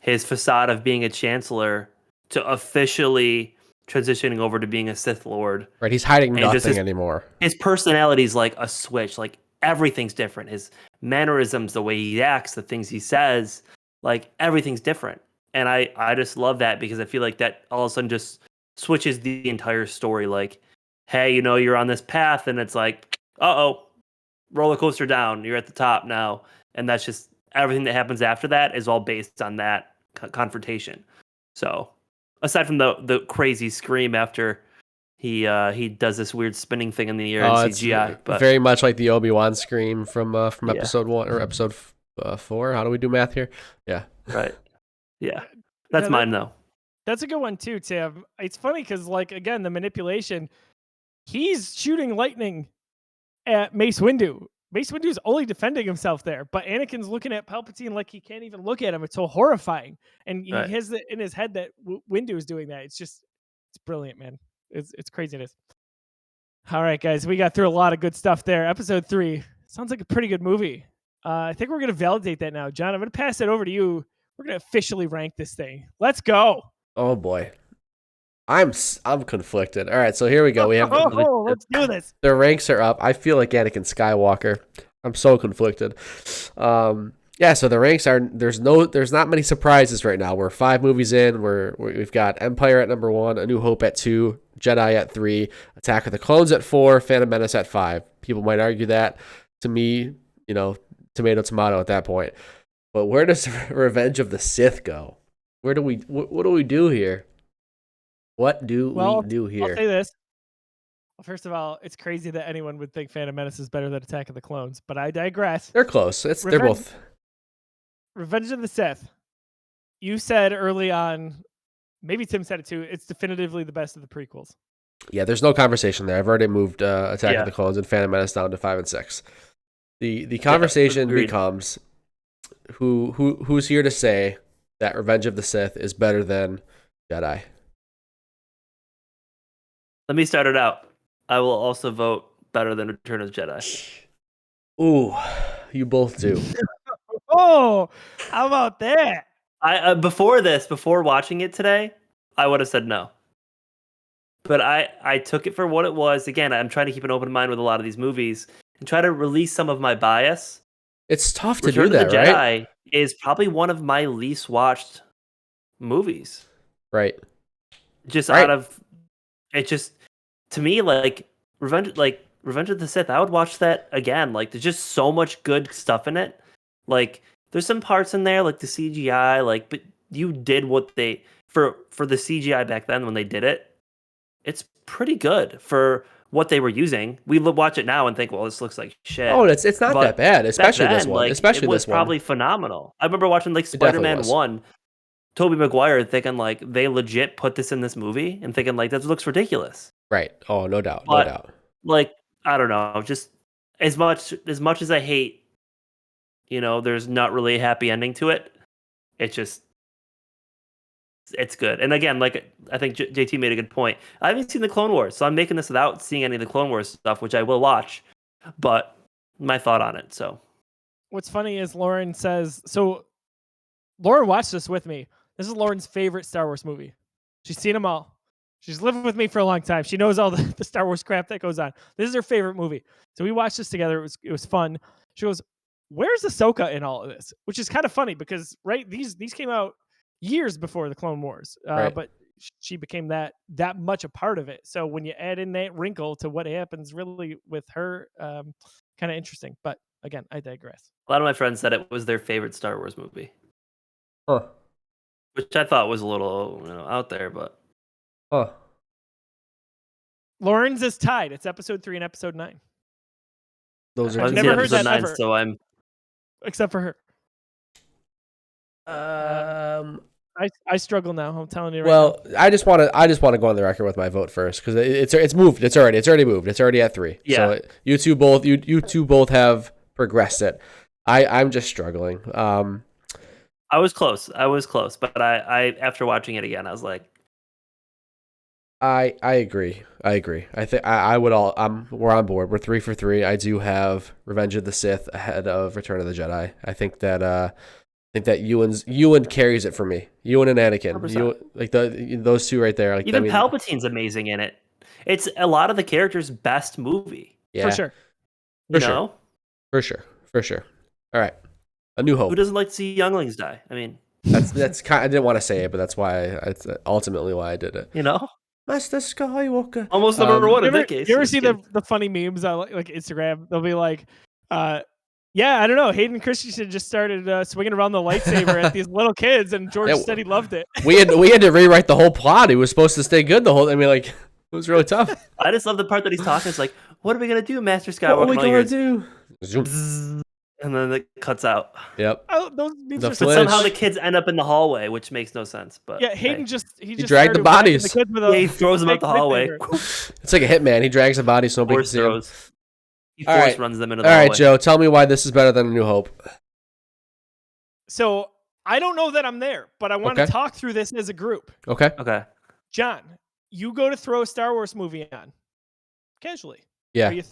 his facade of being a Chancellor to officially transitioning over to being a Sith Lord. Right, he's hiding nothing anymore. His personality is like a switch. Like, everything's different. His mannerisms, the way he acts, the things he says, like everything's different. And I just love that, because I feel like that all of a sudden just switches the entire story. Like, hey, you're on this path, and it's like, roller coaster down. You're at the top now. And that's just everything that happens after that is all based on that confrontation. So aside from the crazy scream after he does this weird spinning thing in the air in CGI, but very much like the Obi-Wan scream from episode 1 or episode 4. How do we do math here? Yeah. Right. Yeah. That's mine though. That's a good one too, Tim. It's funny because, like, again, the manipulation. He's shooting lightning at Mace Windu. Mace Windu's only defending himself there, but Anakin's looking at Palpatine like he can't even look at him. It's so horrifying, and he has it in his head that Windu is doing that. It's brilliant, man. It's craziness. All right, guys, we got through a lot of good stuff there. Episode 3 sounds like a pretty good movie. I think we're gonna validate that now, John. I'm gonna pass it over to you. We're gonna officially rank this thing. Let's go. Oh boy, I'm conflicted. All right, so here we go. We have let's do this. The ranks are up. I feel like Anakin Skywalker. I'm so conflicted. Yeah, so the ranks are, there's not many surprises right now. We're 5 movies in. We've got Empire at number 1, A New Hope at 2, Jedi at 3, Attack of the Clones at 4, Phantom Menace at 5. People might argue that. To me, tomato at that point. But where does Revenge of the Sith go? What do we do here? What do we do here? I'll say this. Well, first of all, it's crazy that anyone would think Phantom Menace is better than Attack of the Clones, but I digress. They're close. They're both. Revenge of the Sith. You said early on, maybe Tim said it too, it's definitively the best of the prequels. Yeah, there's no conversation there. I've already moved Attack of the Clones and Phantom Menace down to 5 and 6. The conversation agreed. becomes who's here to say that Revenge of the Sith is better than Jedi? Let me start it out. I will also vote better than Return of the Jedi. Ooh, you both do. Oh, how about that? I before watching it today, I would have said no. But I took it for what it was. Again, I'm trying to keep an open mind with a lot of these movies and try to release some of my bias. It's tough to Return do of the that, Jedi right? is probably one of my least watched movies. Right. Just Right. out of it, just to me, like Revenge of the Sith, I would watch that again. Like there's just so much good stuff in it. Like there's some parts in there, like the CGI, like but you did what they for the CGI back then when they did it. It's pretty good for what they were using. We watch it now and think, well, this looks like shit. Oh, it's not that But bad, back especially this then, one. like Especially it was this one. probably phenomenal. I remember watching like It definitely Spider-Man was. 1, Tobey Maguire, thinking like they legit put this in this movie and thinking like that looks ridiculous. Right. Oh, no doubt. No But doubt. like I don't know, just as much as I hate, there's not really a happy ending to it. It's just it's good. And again, like I think JT made a good point. I haven't seen the Clone Wars, so I'm making this without seeing any of the Clone Wars stuff, which I will watch. But my thought on it. So What's funny is Lauren says, so Lauren watched this with me. This is Lauren's favorite Star Wars movie. She's seen them all. She's lived with me for a long time. She knows all the Star Wars crap that goes on. This is her favorite movie. So we watched this together. It was fun. She goes, "Where's Ahsoka in all of this?" Which is kind of funny because these came out years before the Clone Wars, Right. but she became that much a part of it. So when you add in that wrinkle to what happens really with her, kind of interesting. But again, I digress. a lot of my friends said it was their favorite Star Wars movie, Huh. which I thought was a little out there, but Huh. Lauren's is tied. It's episode 3 and episode 9, Those I are I've haven't two never seen heard movies. that episode 9, ever. so I'm except for her. Um. I struggle now. I'm telling you right Well, I just want to go on the record with my vote first because it's moved. It's already moved. It's already at 3. Yeah. So you two both have progressed it. I'm just struggling. I was close, but I after watching it again, I was like, I agree. I think we're on board. We're 3 for 3. I do have Revenge of the Sith ahead of Return of the Jedi. I think that Ewan carries it for me. Ewan and Anakin. 100%. Those two right there. Like even Palpatine's amazing in it. It's a lot of the characters' best movie. Yeah, For sure. You For sure. know? For sure. All right. A New Hope. Who doesn't like to see younglings die? I mean, That's kind. I didn't want to say it, but that's why. It's ultimately why I did it. Master Skywalker. Almost number one You in ever, that case. you ever Just see kidding. the funny memes on like Instagram? They'll be like, yeah, I don't know. Hayden Christensen just started swinging around the lightsaber at these little kids, and George said he loved it. We had to rewrite the whole plot. He was supposed to stay good the whole. I mean, like it was really tough. I just love the part that he's talking. It's like, what are we gonna do, Master What Skywalker? are we And all gonna you do? Zoom. hear, and then it cuts out. Yep. Oh, those memes The are so But flinch. somehow funny. the kids end up in the hallway, which makes no sense. But Yeah, Hayden hey. just He just dragged the started whacking bodies. The kids with a He throws them out fake the hallway. lightsaber. It's like a hitman. He drags the body so nobody can Force see him. throws. He All force right. runs them into the All hallway. right, Joe. Tell me why this is better than A New Hope. So I don't know that I'm there, but I want to Okay. talk through this as a group. Okay. Okay. John, you go to throw a Star Wars movie on casually. Yeah. Are you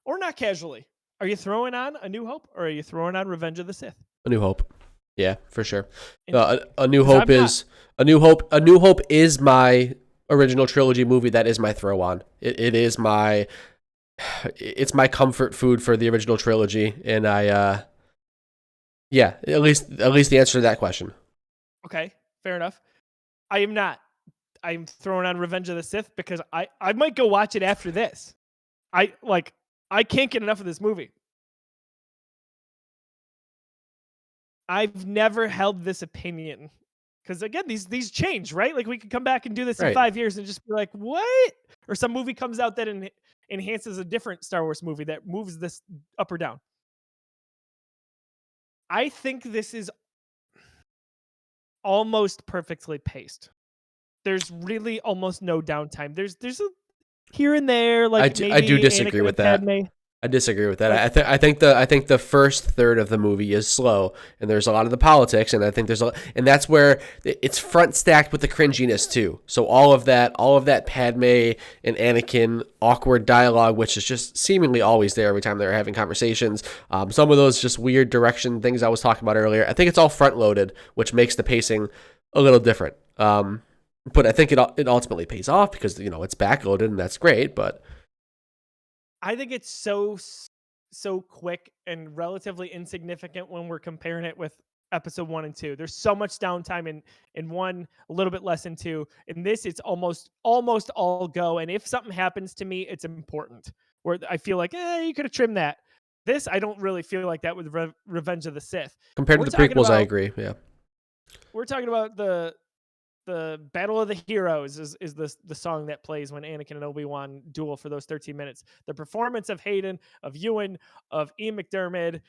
or not casually? Are you throwing on A New Hope or are you throwing on Revenge of the Sith? A New Hope. Yeah, for sure. And- A New 'cause Hope I'm not- is A New Hope. A New Hope is my original trilogy movie. That is my throw on. It is my. It's my comfort food for the original trilogy, and I. Yeah, at least the answer to that question. Okay, fair enough. I am not. I'm throwing on Revenge of the Sith because I might go watch it after this. I can't get enough of this movie. I've never held this opinion because again, these change, right? Like we could come back and do this in Right. 5 years and just be like, what? Or some movie comes out that enhances a different Star Wars movie that moves this up or down. I think this is almost perfectly paced. There's really almost no downtime. There's a here and there, like I do maybe disagree Anakin with and that. Padme. I disagree with that. I think the first third of the movie is slow, and there's a lot of the politics, and I think and that's where it's front stacked with the cringiness too. So all of that Padme and Anakin awkward dialogue, which is just seemingly always there every time they're having conversations. Some of those just weird direction things I was talking about earlier. I think it's all front loaded, which makes the pacing a little different. But I think it ultimately pays off because it's backloaded, and that's great. But I think it's so quick and relatively insignificant when we're comparing it with episode 1 and 2. There's so much downtime in 1, a little bit less in 2. In this, it's almost all go. And if something happens to me, it's important. Where I feel like, you could have trimmed that. This, I don't really feel like that with Revenge of the Sith. Compared to the prequels, I agree. Yeah, we're talking about the Battle of the Heroes is the song that plays when Anakin and Obi-Wan duel for those 13 minutes. The performance of Hayden, of Ewan, of Ian McDermott,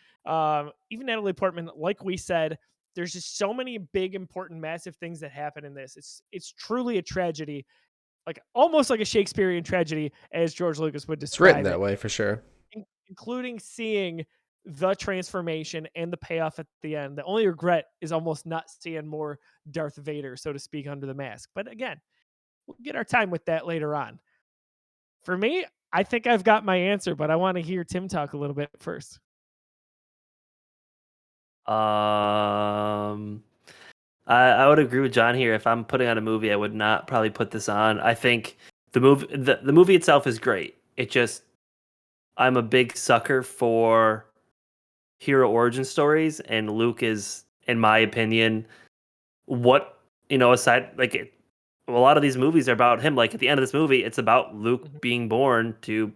even Natalie Portman, like we said, there's just so many big, important, massive things that happen in this. It's truly a tragedy, like almost like a Shakespearean tragedy, as George Lucas would describe it's written that way for sure. Including seeing the transformation and the payoff at the end. The only regret is almost not seeing more Darth Vader, so to speak, under the mask. But again, we'll get our time with that later on. For me, I think I've got my answer, but I want to hear Tim talk a little bit first. I would agree with John here. If I'm putting on a movie, I would not probably put this on. I think the movie itself is great. I'm a big sucker for hero origin stories, and Luke is, in my opinion, aside, a lot of these movies are about him. Like at the end of this movie, it's about Luke being born to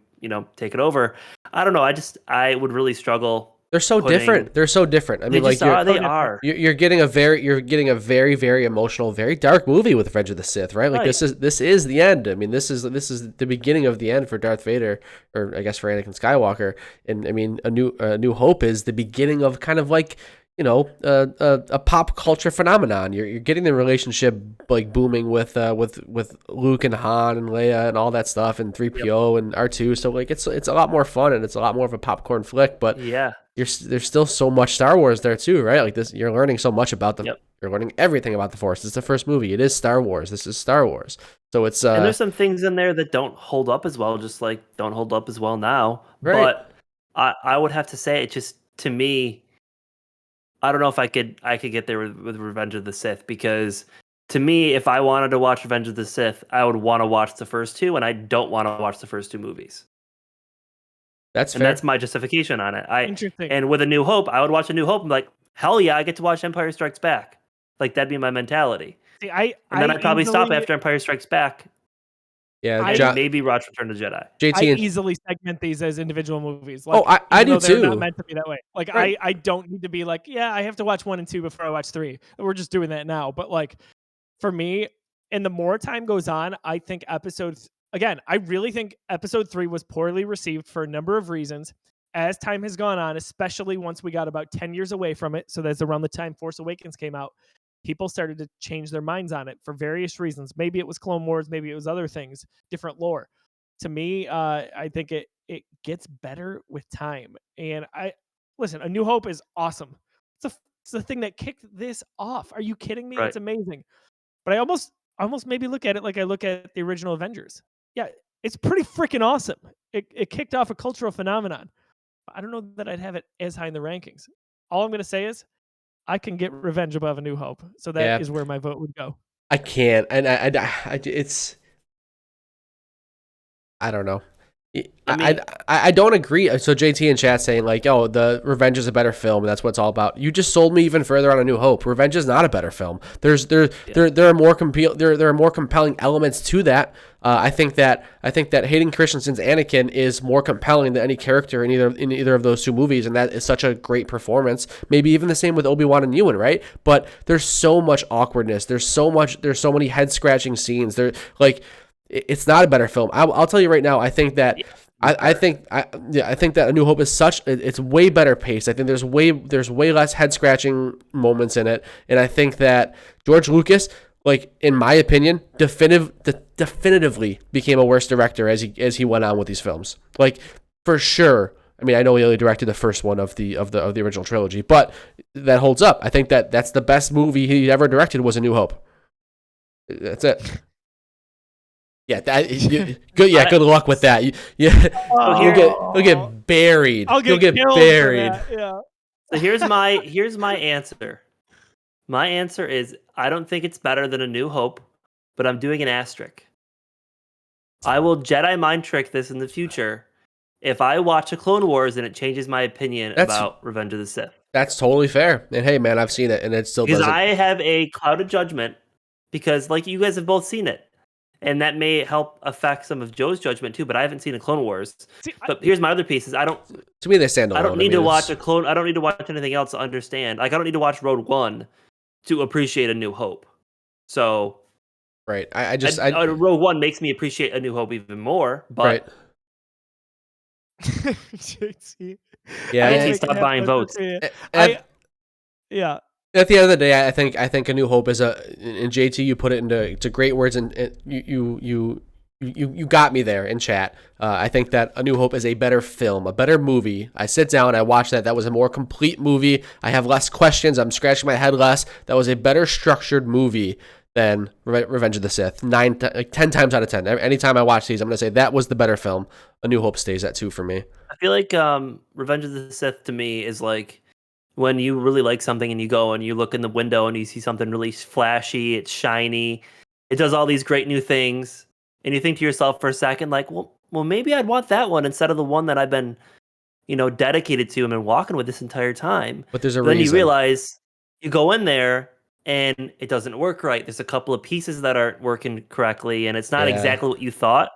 take it over. I don't know. I would really struggle. They're so different. I mean, you're getting a very, very emotional, very dark movie with Revenge of the Sith, right? Like this is the end. I mean, this is the beginning of the end for Darth Vader, or I guess for Anakin Skywalker. And I mean, a New Hope is the beginning of kind of like a pop culture phenomenon. You're getting the relationship like booming with Luke and Han and Leia and all that stuff, and 3PO and R2. So like it's a lot more fun, and it's a lot more of a popcorn flick. But yeah, there's still so much Star Wars there too, right? Like this, you're learning so much about them. Yep. You're learning everything about the Force. It's the first movie. It is Star Wars. This is Star Wars. So it's and there's some things in there that don't hold up as well, just like don't hold up as well now. Right. But I would have to say, it just, to me, I don't know if I could get there with Revenge of the Sith, because to me, if I wanted to watch Revenge of the Sith, I would want to watch the first two, and I don't want to watch the first two movies. That's fair. And that's my justification on it. Interesting. And with A New Hope, I would watch A New Hope and be like, hell yeah, I get to watch Empire Strikes Back. Like, that'd be my mentality. See, and then I'd probably stop after Empire Strikes Back. Yeah, maybe watch Return of the Jedi. I easily segment these as individual movies. Like, I do too. They're not meant to be that way. Like I don't need to be like, I have to watch 1 and 2 before I watch 3. We're just doing that now. But like for me, and the more time goes on, I think I really think episode 3 was poorly received for a number of reasons. As time has gone on, especially once we got about 10 years away from it, so that's around the time Force Awakens came out, people started to change their minds on it for various reasons. Maybe it was Clone Wars, maybe it was other things, different lore. To me, I think it gets better with time. And listen, A New Hope is awesome. It's the thing that kicked this off. Are you kidding me? Right. It's amazing. But I almost maybe look at it like I look at the original Avengers. Yeah, it's pretty freaking awesome. It kicked off a cultural phenomenon. I don't know that I'd have it as high in the rankings. All I'm going to say is I can get Revenge above A New Hope. So that is where my vote would go. I can't. And it's, I don't know. I don't agree. So JT in chat saying like, "Oh, the Revenge is a better film. And that's what it's all about." You just sold me even further on A New Hope. Revenge is not a better film. There are more compelling elements to that. I think that Hayden Christensen's Anakin is more compelling than any character in either of those two movies, and that is such a great performance. Maybe even the same with Obi-Wan and Ewan, right? But there's so much awkwardness. There's so many head scratching scenes. It's not a better film. I'll tell you right now. I think that I think that A New Hope is it's way better paced. I think there's way less head scratching moments in it, and I think that George Lucas, like in my opinion, definitively became a worse director as he went on with these films. Like for sure, I mean, I know he only directed the first one of the original trilogy, but that holds up. I think that's the best movie he ever directed was A New Hope. That's it. Yeah, good. Yeah, good luck with that. You'll get buried. You'll get buried. Yeah. So here's my answer. My answer is I don't think it's better than A New Hope, but I'm doing an asterisk. I will Jedi mind trick this in the future if I watch a Clone Wars and it changes my opinion about Revenge of the Sith. That's totally fair. And hey, man, I've seen it, and it still because doesn't. I have a clouded judgment because, like, you guys have both seen it, and that may help affect some of Joe's judgment too. But I haven't seen a Clone Wars. But here's my other piece: To me, they stand alone. I don't need to watch a clone. I don't need to watch anything else to understand. Like, I don't need to watch Rogue One to appreciate A New Hope. So, right. Rogue One makes me appreciate A New Hope even more. But right. JT. Yeah, JT, stop buying votes. Yeah. At the end of the day, I think A New Hope is and JT, you put it into great words, and you got me there in chat. I think that A New Hope is a better film, a better movie. I sit down, I watch that. That was a more complete movie. I have less questions. I'm scratching my head less. That was a better structured movie than Revenge of the Sith. 10 times out of 10. Anytime I watch these, I'm going to say that was the better film. A New Hope stays at 2 for me. I feel like Revenge of the Sith to me is like when you really like something and you go and you look in the window and you see something really flashy, it's shiny, it does all these great new things, and you think to yourself for a second, like, well, maybe I'd want that one instead of the one that I've been, dedicated to and been walking with this entire time. But there's a reason. Then you realize you go in there and it doesn't work right. There's a couple of pieces that aren't working correctly, and it's not exactly what you thought.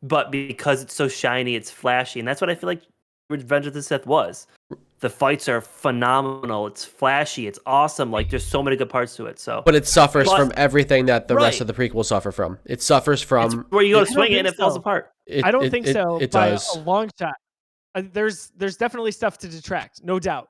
But because it's so shiny, it's flashy, and that's what I feel like Revenge of the Sith was. The fights are phenomenal. It's flashy. It's awesome. Like, there's so many good parts to it. So, but it suffers from everything that the rest of the prequels suffer from. It suffers from it's where you go to swing it and it falls apart. I don't think so. It by does a long shot. There's definitely stuff to detract, no doubt.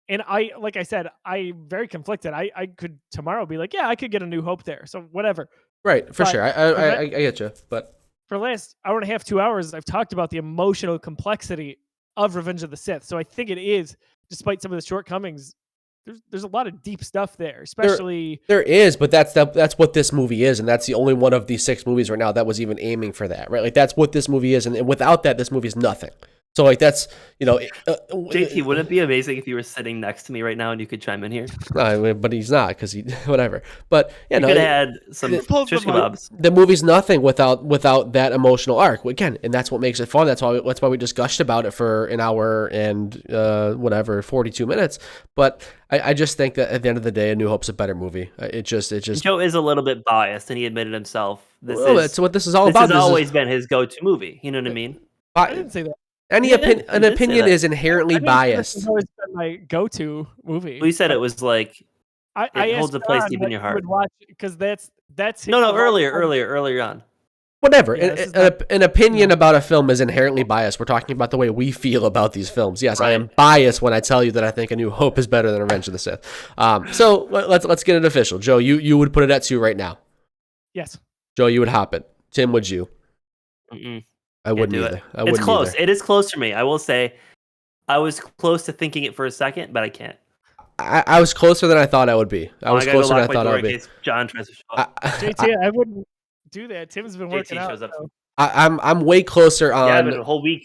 And like I said, I'm very conflicted. I could tomorrow be like, yeah, I could get A New Hope there. So whatever. Right, for sure. I get you. But for the last hour and a half, 2 hours, I've talked about the emotional complexity of Revenge of the Sith. So I think it is, despite some of the shortcomings, there's a lot of deep stuff there, especially there is, but that's what this movie is, and that's the only one of these 6 movies right now that was even aiming for that, right? Like, that's what this movie is, and without that, this movie is nothing. So, like, that's, JT, wouldn't it be amazing if you were sitting next to me right now and you could chime in here? No, but he's not, because whatever. But yeah, you could have had some shish kebabs. The movie's nothing without that emotional arc. Again, and that's what makes it fun. That's why we just gushed about it for an hour and 42 minutes. But I just think that at the end of the day, A New Hope's a better movie. It just Joe is a little bit biased, and he admitted himself. That's what this is all about. This has always been his go-to movie. You know what I mean? I didn't say that. An opinion is inherently biased. This has always been my go-to movie. We said it was like it holds a place deep in your heart. Because that's earlier on. Whatever. An opinion about a film is inherently biased. We're talking about the way we feel about these films. Yes, right. I am biased when I tell you that I think A New Hope is better than Revenge of the Sith. So let's get it official. Joe, you would put it at 2 right now. Yes. Joe, you would hop it. Tim, would you? Mm-mm. I wouldn't either. It's close. It is close for me. I will say, I was close to thinking it for a second, but I can't. I was closer than I thought I would be. I was closer than I thought I would be. John tries to show up. JT, I wouldn't do that. Tim's been working out. So. I'm way closer on a whole week.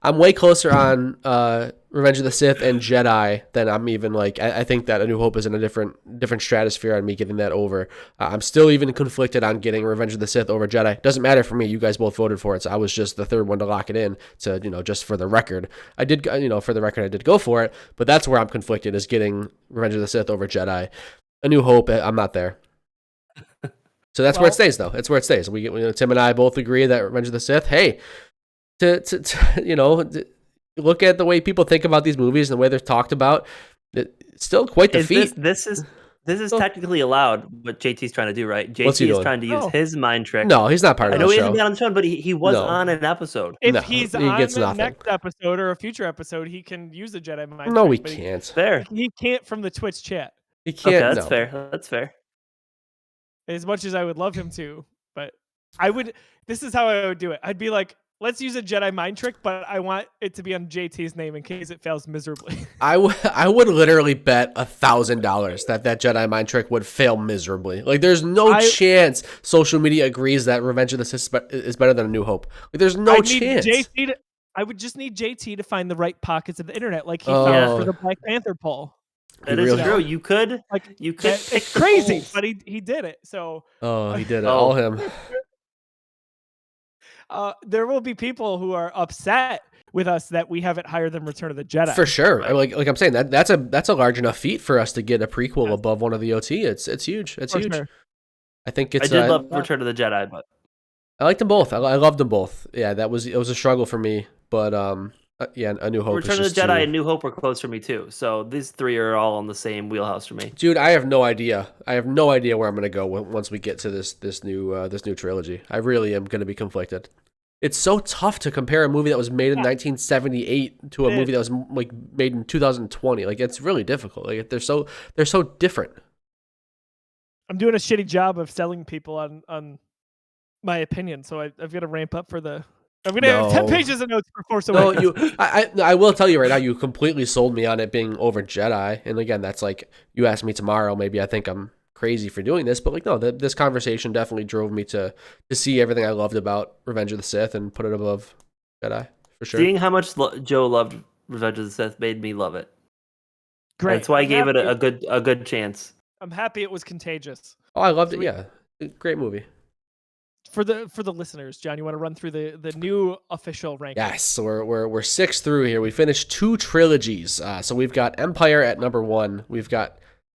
I'm way closer on Revenge of the Sith and Jedi than I'm even like. I think that A New Hope is in a different stratosphere on me getting that over. I'm still even conflicted on getting Revenge of the Sith over Jedi. Doesn't matter for me. You guys both voted for it, so I was just the third one to lock it in. To just for the record, I did go for it. But that's where I'm conflicted, is getting Revenge of the Sith over Jedi. A New Hope, I'm not there. So that's where it stays, though. It's where it stays. Tim and I both agree that Revenge of the Sith. Hey, to look at the way people think about these movies and the way they're talked about. It's still quite the feat. This is technically allowed. What JT's trying to do, right? JT is trying to use his mind trick. No, he's not part of the show. I know he hasn't been on the show, but he was on an episode. If he's on the next episode or a future episode, he can use the Jedi mind trick. No, he can't. Fair. He can't from the Twitch chat. He can't. Okay, that's fair. That's fair. As much as I would love him to, but I would. This is how I would do it. I'd be like, let's use a Jedi mind trick, but I want it to be on JT's name in case it fails miserably. I would literally bet $1,000 that Jedi mind trick would fail miserably. Like, there's no chance social media agrees that Revenge of the Sith is better than A New Hope. Like, there's no chance. I would just need JT to find the right pockets of the internet, like he found for the Black Panther poll. That is true. You could It's crazy, but he did it. So he did it. All him. There will be people who are upset with us that we haven't higher than Return of the Jedi. For sure. Like I'm saying, that's a large enough feat for us to get a prequel above one of the OT. It's huge. It's huge. Sure. I think it's. I did love Return of the Jedi, but I liked them both. I loved them both. Yeah, it was a struggle for me, but A New Hope. Return of the Jedi and New Hope were close for me too. So these three are all in the same wheelhouse for me. Dude, I have no idea. I have no idea where I'm gonna go once we get to this new trilogy. I really am gonna be conflicted. It's so tough to compare a movie that was made in 1978 to a movie that was like made in 2020. Like, it's really difficult. Like, they're so different. I'm doing a shitty job of selling people on my opinion, so I've got to ramp up for the. I'm gonna have 10 pages of notes for Force Awakens. I will tell you right now, you completely sold me on it being over Jedi. And again, that's like, you ask me tomorrow, maybe I think I'm crazy for doing this, but like, no, this conversation definitely drove me to see everything I loved about Revenge of the Sith and put it above Jedi for sure. Seeing how much Joe loved Revenge of the Sith made me love it. Great. That's why I gave it a good chance. I'm happy it was contagious. Oh, I loved it. Yeah, great movie. For the listeners, John, you want to run through the new official rankings? Yes, so we're 6 through here. We finished 2 trilogies. So we've got Empire at number 1. We've got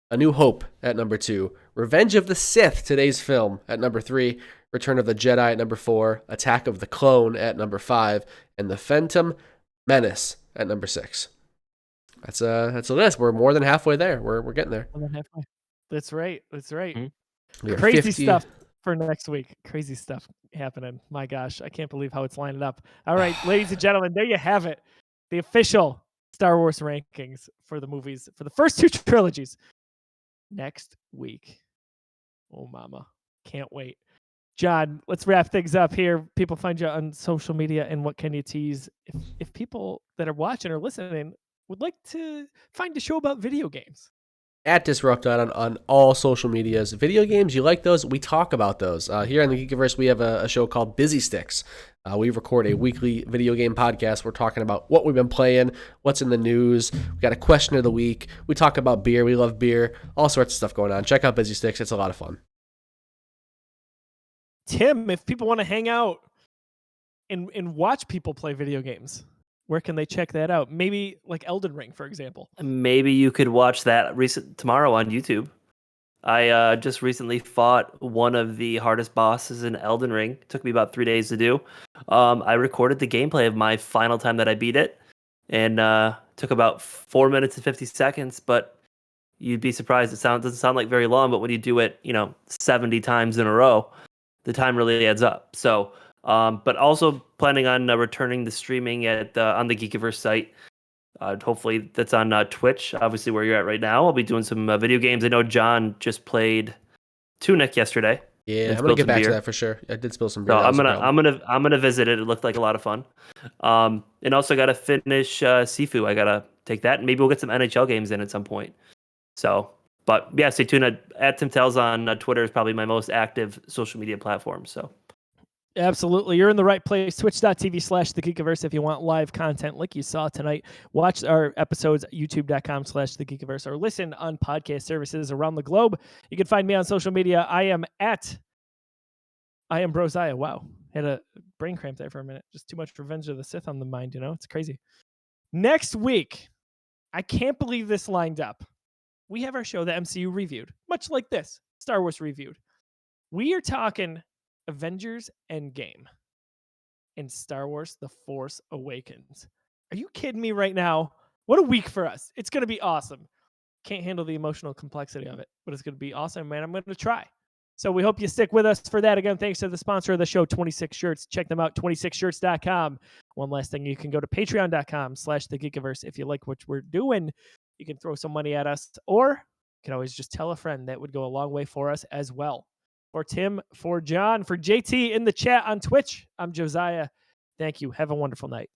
A New Hope at number 2. Revenge of the Sith, today's film, at number 3. Return of the Jedi at number 4. Attack of the Clone at number 5. And The Phantom Menace at number 6. That's a list. We're more than halfway there. We're getting there. More than halfway. That's right. Mm-hmm. Crazy stuff for next week. Crazy stuff happening. My gosh, I can't believe how it's lining up. All right, ladies and gentlemen, there you have it. The official Star Wars rankings for the movies for the first 2 trilogies. Next week. Oh, mama. Can't wait. John, let's wrap things up here. People find you on social media, and what can you tease? If people that are watching or listening would like to find a show about video games. At Disrupted on all social medias. Video games, you like those? We talk about those. Here on the Geekiverse, we have a show called Busy Sticks. We record a weekly video game podcast. We're talking about what we've been playing, what's in the news. We got a question of the week. We talk about beer. We love beer. All sorts of stuff going on. Check out Busy Sticks. It's a lot of fun. Tim, if people want to hang out and watch people play video games, where can they check that out? Maybe like Elden Ring, for example. Maybe you could watch that tomorrow on YouTube. I just recently fought one of the hardest bosses in Elden Ring. It took me about 3 days to do. I recorded the gameplay of my final time that I beat it, and took about 4 minutes and 50 seconds. But you'd be surprised. It doesn't sound like very long, but when you do it, 70 times in a row, the time really adds up. So. But also planning on returning the streaming on the Geekiverse site. Hopefully that's on Twitch, obviously where you're at right now. I'll be doing some video games. I know John just played Tunic yesterday. Yeah, I'm gonna get back to that for sure. I did spill some beer. So I'm gonna visit it. It looked like a lot of fun. And also got to finish Sifu. I gotta take that, and maybe we'll get some NHL games in at some point. So, but yeah, stay tuned. At Tim Tells on Twitter is probably my most active social media platform. So. Absolutely. You're in the right place. Twitch.tv/The Geekiverse if you want live content like you saw tonight. Watch our episodes at youtube.com/The Geekiverse or listen on podcast services around the globe. You can find me on social media. I am Brosiah. Wow. Had a brain cramp there for a minute. Just too much Revenge of the Sith on the mind, It's crazy. Next week, I can't believe this lined up. We have our show, the MCU Reviewed, much like this, Star Wars Reviewed. We are talking Avengers Endgame and Star Wars The Force Awakens. Are you kidding me right now? What a week for us. It's going to be awesome. Can't handle the emotional complexity of it, but it's going to be awesome, man. I'm going to try. So we hope you stick with us for that. Again, thanks to the sponsor of the show, 26 Shirts. Check them out, 26shirts.com. One last thing, you can go to patreon.com/The Geekiverse. If you like what we're doing, you can throw some money at us, or you can always just tell a friend. That would go a long way for us as well. For Tim, for John, for JT in the chat on Twitch, I'm Josiah. Thank you. Have a wonderful night.